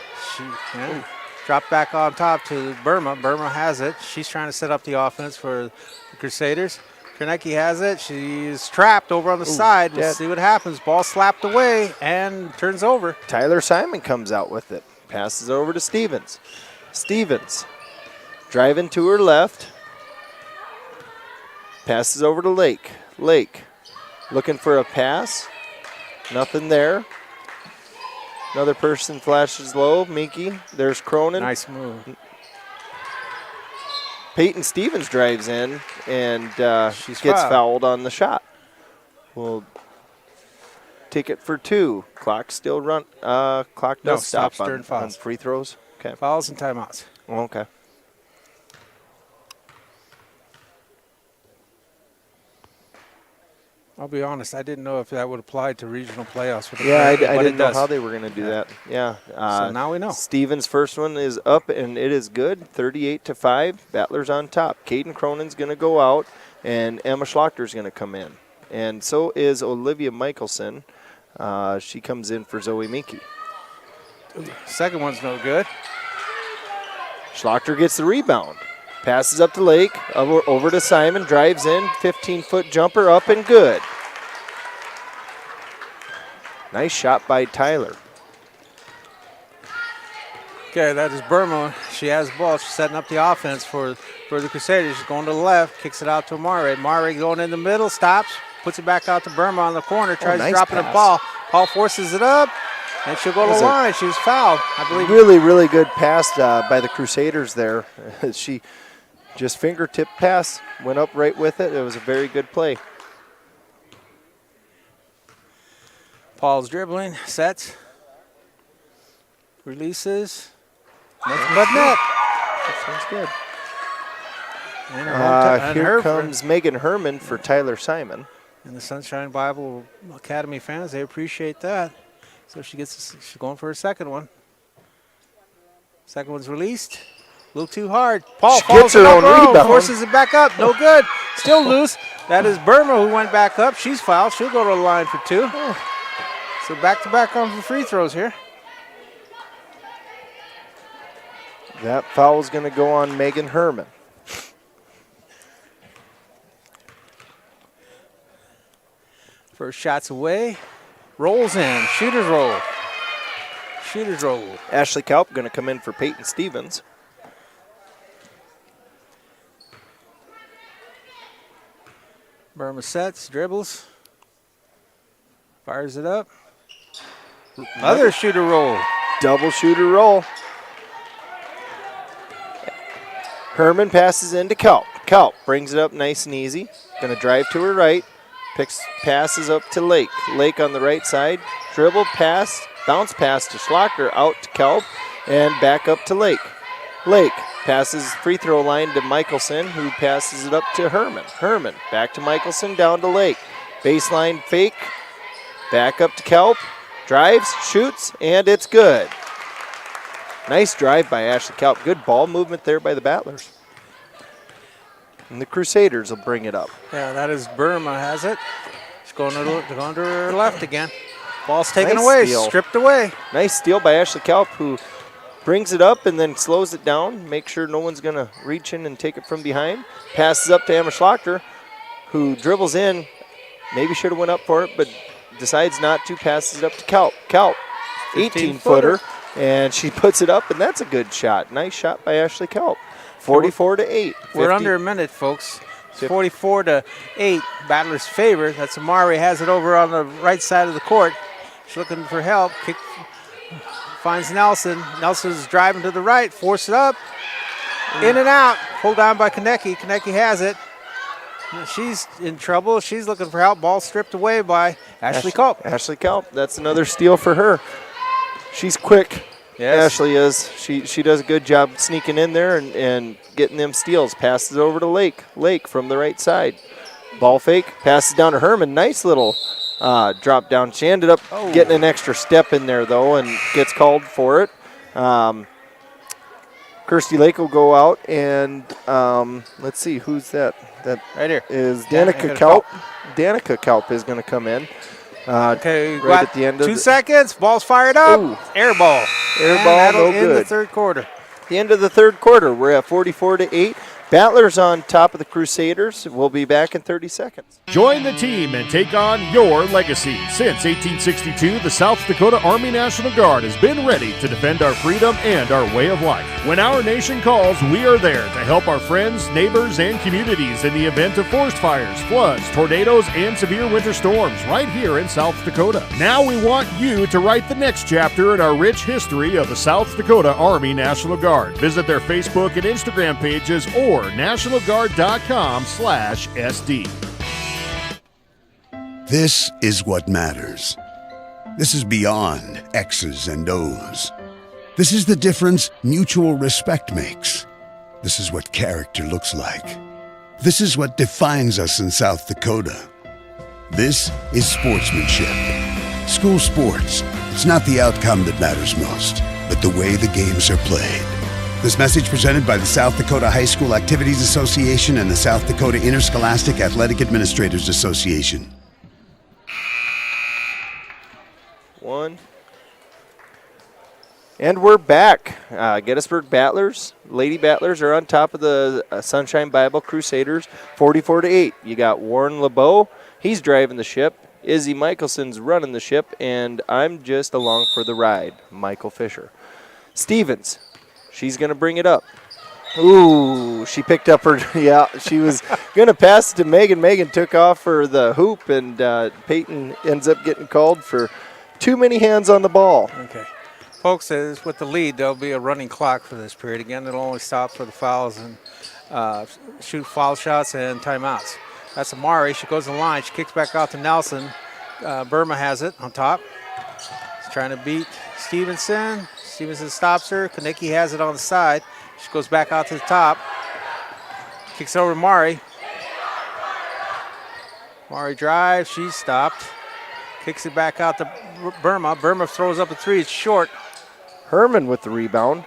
Dropped back on top to Burma. Burma has it. She's trying to set up the offense for the Crusaders. Konecki has it. She's trapped over on the side. We'll see what happens. Ball slapped away and turns over. Tyler Simon comes out with it. Passes over to Stevens. Stevens driving to her left. Passes over to Lake. Lake looking for a pass. Nothing there. Another person flashes low. Minky. There's Cronin. Nice move. Peyton Stevens drives in and gets fouled on the shot. Well, ticket for 2. Clock still run. Clock does stop stops during on fouls. free throws. Okay. Fouls and timeouts. Okay. I'll be honest, I didn't know if that would apply to regional playoffs. Yeah, I didn't know how they were going to do that. Yeah. So now we know. Stevens' first one is up, and it is good, 38-5. Battlers on top. Caden Cronin's going to go out, and Emma Schlachter's going to come in. And so is Olivia Michelson. She comes in for Zoe Minke. Second one's no good. Schlachter gets the rebound. Passes up to Lake, over to Simon, drives in, 15-foot jumper up and good. Nice shot by Tyler. Okay, that is Burma. She has the ball. She's setting up the offense for the Crusaders. She's going to the left, kicks it out to Amare. Amare going in the middle, stops, puts it back out to Burma on the corner, tries nice dropping the pass. ball. Paul forces it up, and she'll go to the line. She was fouled, I believe. Really, really good pass by the Crusaders there. She just fingertip pass, went up right with it. It was a very good play. Paul's dribbling, sets, releases, nothing but net. That sounds good. And Here comes Megan Herman for Tyler Simon. And the Sunshine Bible Academy fans, they appreciate that. So she's going for her second one. Second one's released. A little too hard. Paul gets her own rebound. Forces it back up. No good. Still loose. That is Burma who went back up. She's fouled. She'll go to the line for 2. So back-to-back on for free throws here. That foul is going to go on Megan Herman. First shot's away. Rolls in. Shooter's roll. Shooter's roll. Ashley Kalp going to come in for Peyton Stevens. Burma sets, dribbles, fires it up. Another shooter roll. Double shooter roll. Herman passes into Kalp. Kalp brings it up nice and easy. Going to drive to her right. Passes up to Lake. Lake on the right side. Dribble, pass, bounce pass to Schlachter, out to Kalp, and back up to Lake. Lake passes free throw line to Michelson, who passes it up to Herman. Herman back to Michelson, down to Lake. Baseline fake, back up to Kalp, drives, shoots, and it's good. Nice drive by Ashley Kalp. Good ball movement there by the Battlers. And the Crusaders will bring it up. Yeah, that is Burma has it. She's going to her left again. Ball's taken Nice away, steal. stripped away. Nice steal by Ashley Kalp, who brings it up and then slows it down, make sure no one's going to reach in and take it from behind. Passes up to Emma Schlachter, who dribbles in. Maybe should have went up for it, but decides not to. Passes it up to Kalp. Kalp, 18-footer, and she puts it up, and that's a good shot. Nice shot by Ashley Kalp. 44-8. We're under a minute, folks. It's 44-8, Battlers' favor. That's Amari has it over on the right side of the court. She's looking for help. Kick, finds Nelson. Nelson's driving to the right, force it up. In and out. Pulled down by Konecki. Konecki has it. She's in trouble. She's looking for help. Ball stripped away by Ashley Kalp. Ashley Kalp. That's another steal for her. She's quick. Yes. Ashley is. She does a good job sneaking in there and getting them steals. Passes over to Lake. Lake from the right side. Ball fake. Passes down to Herman. Nice little drop down. She ended up getting an extra step in there, though, and gets called for it. Kirsty Lake will go out, and let's see, who's that? That right here is Danica Kalp. Danica Kalp is going to come in. Okay, right at the end of 2 seconds. Ball's fired up. Air ball. Air ball, no in the good. third quarter. The end of the third quarter. We're at 44-8. Battlers on top of the Crusaders. We'll be back in 30 seconds. Join the team and take on your legacy. Since 1862, the South Dakota Army National Guard has been ready to defend our freedom and our way of life. When our nation calls, we are there to help our friends, neighbors, and communities in the event of forest fires, floods, tornadoes, and severe winter storms right here in South Dakota. Now we want you to write the next chapter in our rich history of the South Dakota Army National Guard. Visit their Facebook and Instagram pages or nationalguard.com/SD. This is what matters. This is beyond X's and O's. This is the difference mutual respect makes. This is what character looks like. This is what defines us in South Dakota. This is sportsmanship. School sports, it's not the outcome that matters most, but the way the games are played. This message presented by the South Dakota High School Activities Association and the South Dakota Interscholastic Athletic Administrators Association. 1. And we're back. Gettysburg Battlers, Lady Battlers are on top of the Sunshine Bible Crusaders, 44-8. You got Warren LeBeau, he's driving the ship. Izzy Michelson's running the ship, and I'm just along for the ride, Michael Fisher. Stevens, she's going to bring it up. Ooh, she picked up her, yeah, she was going to pass it to Megan. Megan took off for the hoop, and Peyton ends up getting called for too many hands on the ball. Okay. Folks, with the lead, there'll be a running clock for this period. Again, it'll only stop for the fouls and shoot foul shots and timeouts. That's Amari. She goes to the line. She kicks back out to Nelson. Burma has it on top. She's trying to beat Stevenson. Stevenson stops her. Kanicki has it on the side. She goes back out to the top. Kicks over to Mari. Mari drives. She's stopped. Kicks it back out to Burma. Burma throws up a three. It's short. Herman with the rebound.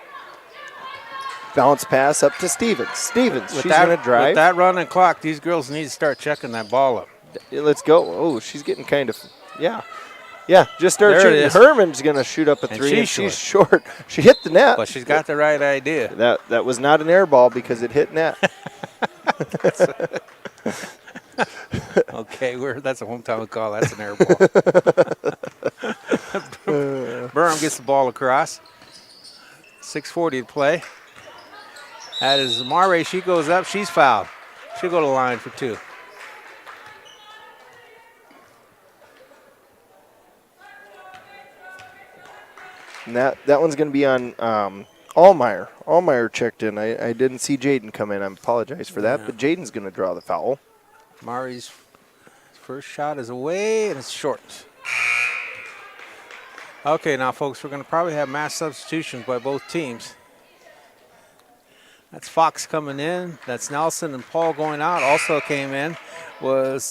Bounce pass up to Stevens. Stevens, she's going to drive. With that running clock, these girls need to start checking that ball up. Let's go. Oh, she's getting kind of, yeah. Yeah, just start There it shooting. is. Herman's going to shoot up a And three, and she's she's short. She hit the net. But she's got the right idea. That was not an air ball because it hit net. Okay, that's a hometown call. That's an air ball. Burham gets the ball across. 6:40 to play. That is Mare. She goes up. She's fouled. She'll go to the line for 2. And that one's going to be on Allmeyer. Allmeyer checked in. I didn't see Jaden come in. I apologize for that, but Jaden's going to draw the foul. Mari's first shot is away, and it's short. Okay, now, folks, we're going to probably have mass substitutions by both teams. That's Fox coming in. That's Nelson and Paul going out. Also came in was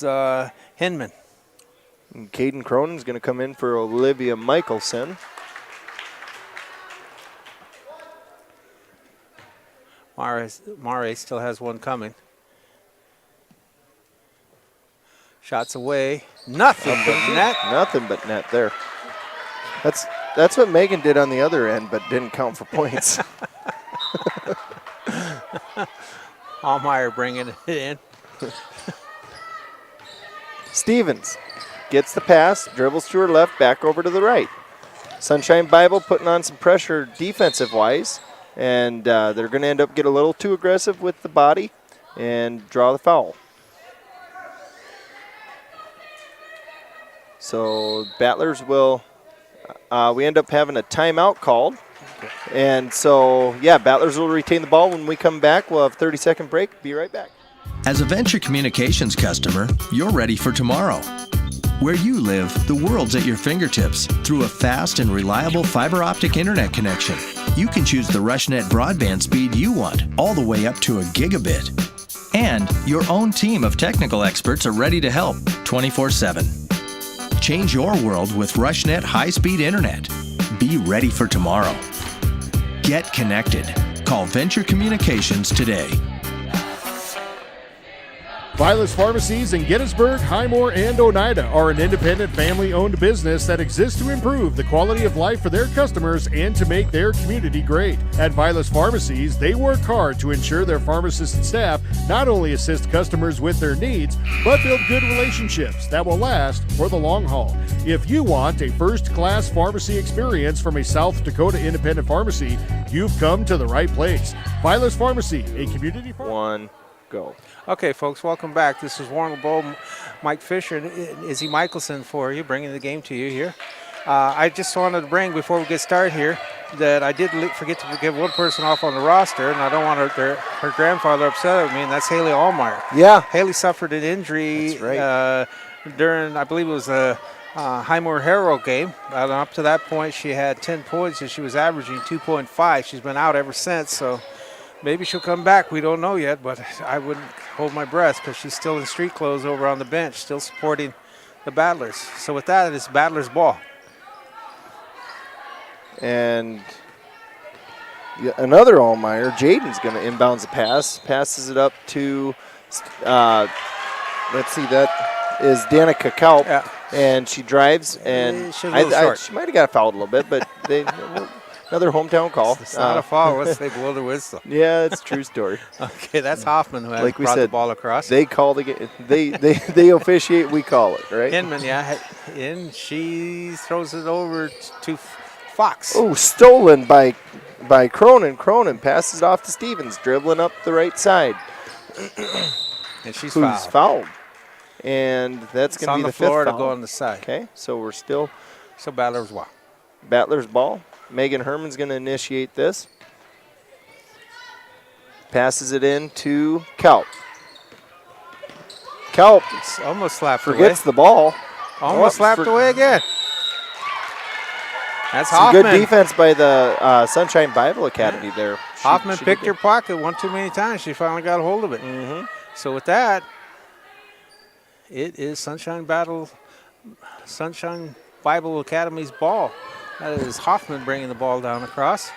Hinman. And Caden Cronin's going to come in for Olivia Michelson. Mare still has one coming. Shots away. Nothing but net. Nothing but net there. That's what Megan did on the other end, but didn't count for points. Allmeyer bringing it in. Stevens gets the pass, dribbles to her left, back over to the right. Sunshine Bible putting on some pressure defensive-wise, and they're going to end up get a little too aggressive with the body and draw the foul. So Battlers will, we end up having a timeout called. And so, yeah, Battlers will retain the ball when we come back. We'll have a 30-second break. Be right back. As a Venture Communications customer, you're ready for tomorrow. Where you live, the world's at your fingertips through a fast and reliable fiber optic internet connection. You can choose the RushNet broadband speed you want, all the way up to a gigabit. And your own team of technical experts are ready to help 24/7. Change your world with RushNet high-speed internet. Be ready for tomorrow. Get connected. Call Venture Communications today. Vilas Pharmacies in Gettysburg, Highmore, and Oneida are an independent family-owned business that exists to improve the quality of life for their customers and to make their community great. At Vilas Pharmacies, they work hard to ensure their pharmacists and staff not only assist customers with their needs, but build good relationships that will last for the long haul. If you want a first-class pharmacy experience from a South Dakota independent pharmacy, you've come to the right place. Vilas Pharmacy, a community pharmacy. One, go. Okay, folks, welcome back. This is Warren LeBeau, Mike Fisher, and Izzy Michelson for you, bringing the game to you here. I just wanted to bring, before we get started here, that I did forget to give one person off on the roster, and I don't want her grandfather upset with me, and that's Haley Allmeyer. Yeah. Haley suffered an injury That's right. during, I believe it was Highmore Harrow game. Up to that point, she had 10 points and she was averaging 2.5. She's been out ever since, so maybe she'll come back. We don't know yet, but I wouldn't hold my breath because she's still in street clothes over on the bench, still supporting the Battlers. So with that, it's Battlers ball. And another Allmeyer. Jaden's going to inbounds the pass. Passes it up to, let's see, that is Danica Kaup. Yeah. And she drives, and she might have got fouled a little bit, but another hometown call. It's not a foul once they blow the whistle. Yeah, it's a true story. Okay, that's Hoffman who has like we brought said, the ball across. They call the game. They officiate. We call it, right? Hinman, yeah, and she throws it over to Fox. Oh, stolen by Cronin. Cronin passes it off to Stevens, dribbling up the right side. And she's fouled. And that's going to be the fifth floor foul. to go on the side. Okay, so we're still. So Battlers ball. Battlers ball. Megan Herman's going to initiate this. Passes it in to Kaup. Kaup almost slapped forgets away. The ball. Almost slapped away again. That's some Hoffman. Good defense by the Sunshine Bible Academy there. Hoffman picked her pocket one too many times. She finally got a hold of it. Mm-hmm. So with that, it is Sunshine Bible Academy's ball. That is Hoffman bringing the ball down across.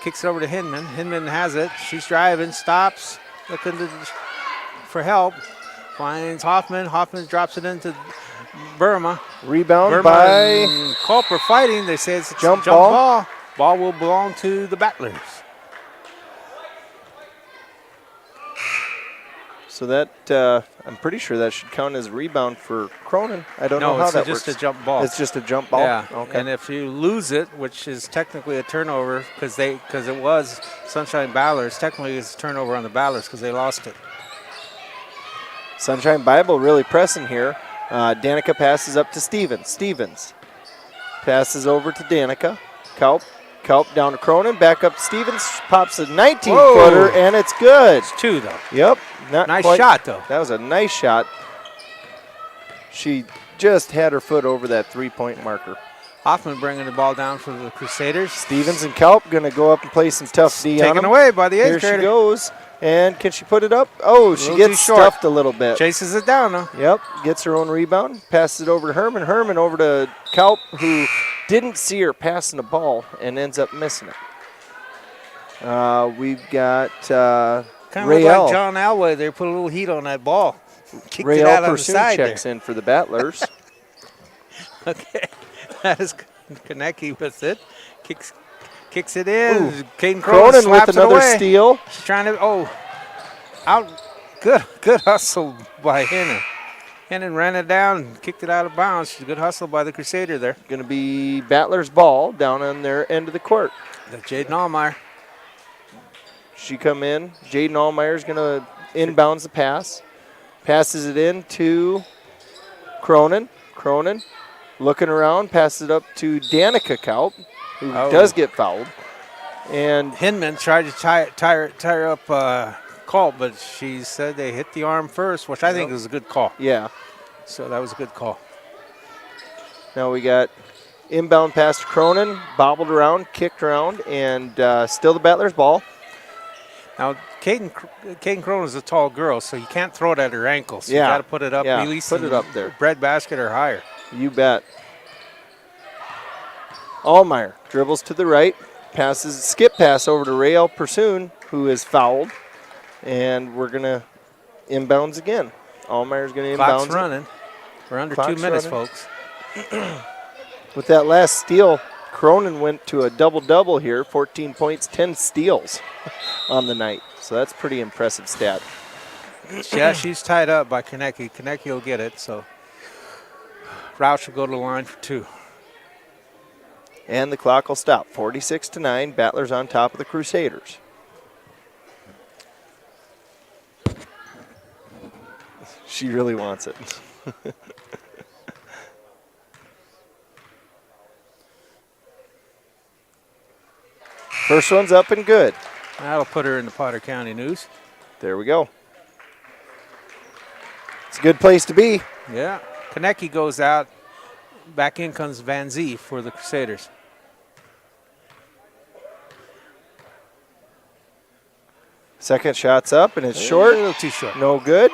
Kicks it over to Hinman. Hinman has it. She's driving, stops, looking for help. Finds Hoffman. Hoffman drops it into Burma. Rebound by and Culp are fighting. They say it's a jump ball. Ball will belong to the Battlers. So that, I'm pretty sure that should count as a rebound for Cronin. I don't know how that works. No, it's just a jump ball. It's just a jump ball? Yeah, okay. And if you lose it, which is technically a turnover because it was Sunshine Battlers, technically it's a turnover on the Battlers because they lost it. Sunshine Bible really pressing here. Danica passes up to Stevens. Stevens passes over to Danica. Kaup down to Cronin. Back up to Stevens. Pops a 19-footer, and it's good. It's two, though. Yep. Nice shot, though. That was a nice shot. She just had her foot over that three-point marker. Hoffman bringing the ball down for the Crusaders. Stevens and Kaup going to go up and play some tough D on them. Taken away by the 8th grader. Here she goes. And can she put it up? Oh, she gets stuffed a little bit. Chases it down, though. Yep, gets her own rebound. Passes it over to Herman. Herman over to Kaup, who didn't see her passing the ball and ends up missing it. We've got kind of like John Alway. They put a little heat on that ball. Kicked it out on the side checks in for the Battlers. Okay, that is Konecki with it. Kicks it in. Caden Cronin with another steal. She's trying to, out. Good hustle by Hennon. Hennon ran it down and kicked it out of bounds. Good hustle by the Crusader there. Going to be Battlers ball down on their end of the court. That's Jaden Allmeyer. She come in. Jaden Allmeyer's going to inbounds the pass. Passes it in to Cronin. Cronin looking around. Passes it up to Danica Kaup, who does get fouled. And Hinman tried to tire up Culp, but she said they hit the arm first, which I think is a good call. Yeah. So that was a good call. Now we got inbound pass to Cronin, bobbled around, kicked around, and still the Battlers ball. Now, Caden Cronin is a tall girl, so you can't throw it at her ankles. So you got to put it up, at least put it up there. Breadbasket or higher. You bet. Allmeyer dribbles to the right, passes, skip pass over to Rael Pursoon, who is fouled, and we're going to inbounds again. Allmeyer's going to inbounds. Clock's running. We're under 2 minutes, folks. With that last steal, Cronin went to a double-double here, 14 points, 10 steals on the night. So that's pretty impressive stat. Yeah, she's tied up by Konecki. Konecki will get it, so Roush will go to the line for 2. And the clock will stop. 46-9, Battlers on top of the Crusaders. She really wants it. First one's up and good. That'll put her in the Potter County News. There we go. It's a good place to be. Yeah. Konecki goes out. back in comes Van Zee for the Crusaders. Second shot's up, and it's short. A little too short. No good.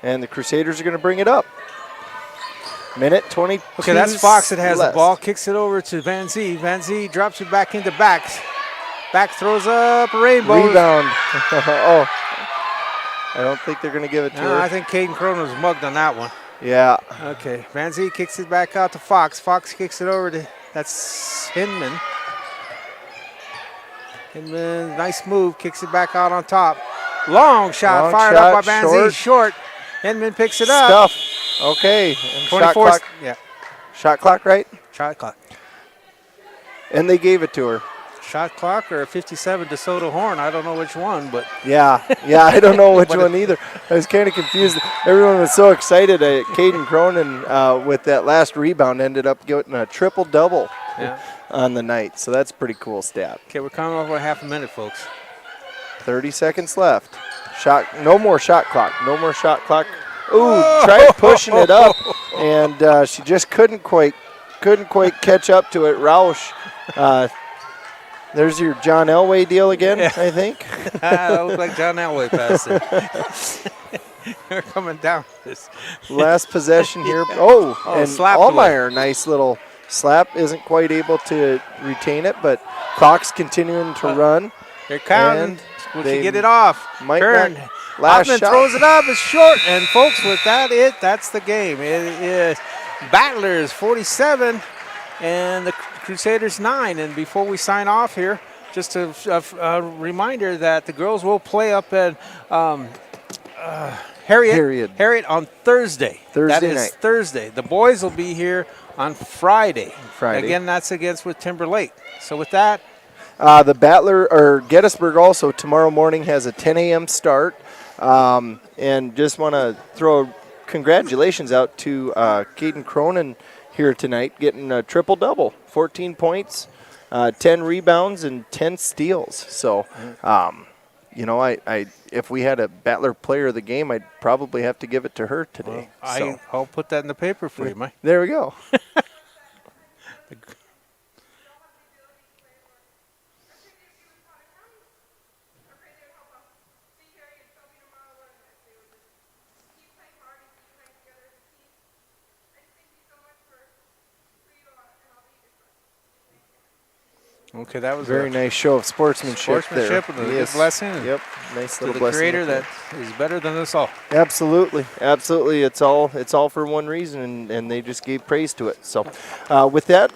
And the Crusaders are going to bring it up. Minute 22. Okay, that's Fox that has left. the ball. Kicks it over to Van Zee. Van Zee drops it back into back. Back throws up a rainbow. Rebound. Oh, I don't think they're going to give it to her. I think Caden Cronin was mugged on that one. Yeah. Okay, Van Zee kicks it back out to Fox. Fox kicks it over to, that's Hinman. Hinman, nice move, kicks it back out on top. Long shot, fired up by Van Zee, short. Hinman picks it up. Stuff. Okay. And 24. shot clock. Yeah. Shot clock, right? Shot clock. And they gave it to her. Shot clock or a 57 DeSoto horn. I don't know which one, but. Yeah, I don't know which one either. I was kind of confused. Everyone was so excited. Caden Cronin, with that last rebound, ended up getting a triple-double on the night. So that's a pretty cool stat. Okay, we're coming off with half a minute, folks. 30 seconds left. No more shot clock. No more shot clock. Ooh, tried pushing it up, and she just couldn't quite catch up to it. Roush. There's your John Elway deal again, I think. That looked like John Elway passed it. They're coming down. Last possession here. And slap Allmeyer, nice little slap. Isn't quite able to retain it, but clock's continuing to run. They're counting. Will she get it off? Turn. Last Hoffman shot. throws it up. It's short. And, folks, with that, that's the game. It is Battlers 47 and the Crusaders 9. And before we sign off here, just a reminder that the girls will play up at Harriet on Thursday. That is night. Thursday. The boys will be here on Friday. Friday. Again, that's against with Timberlake. So with that. The Gettysburg also tomorrow morning has a 10 a.m. start. And just want to throw congratulations out to Caden Cronin here tonight, getting a triple-double, 14 points, 10 rebounds, and 10 steals. So, if we had a Battler player of the game, I'd probably have to give it to her today. Well, I'll put that in the paper for you, Mike. There we go. Okay, that was very nice show of sportsmanship there. And a good blessing. Yep, nice to little the blessing. Creator that is better than us all. Absolutely. It's all for one reason, and they just gave praise to it. So, with that,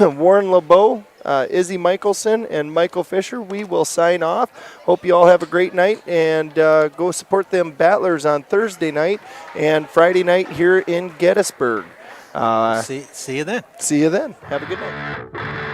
Warren LeBeau, Izzy Michelson, and Michael Fisher, we will sign off. Hope you all have a great night, and go support them Battlers on Thursday night and Friday night here in Gettysburg. See you then. See you then. Have a good night.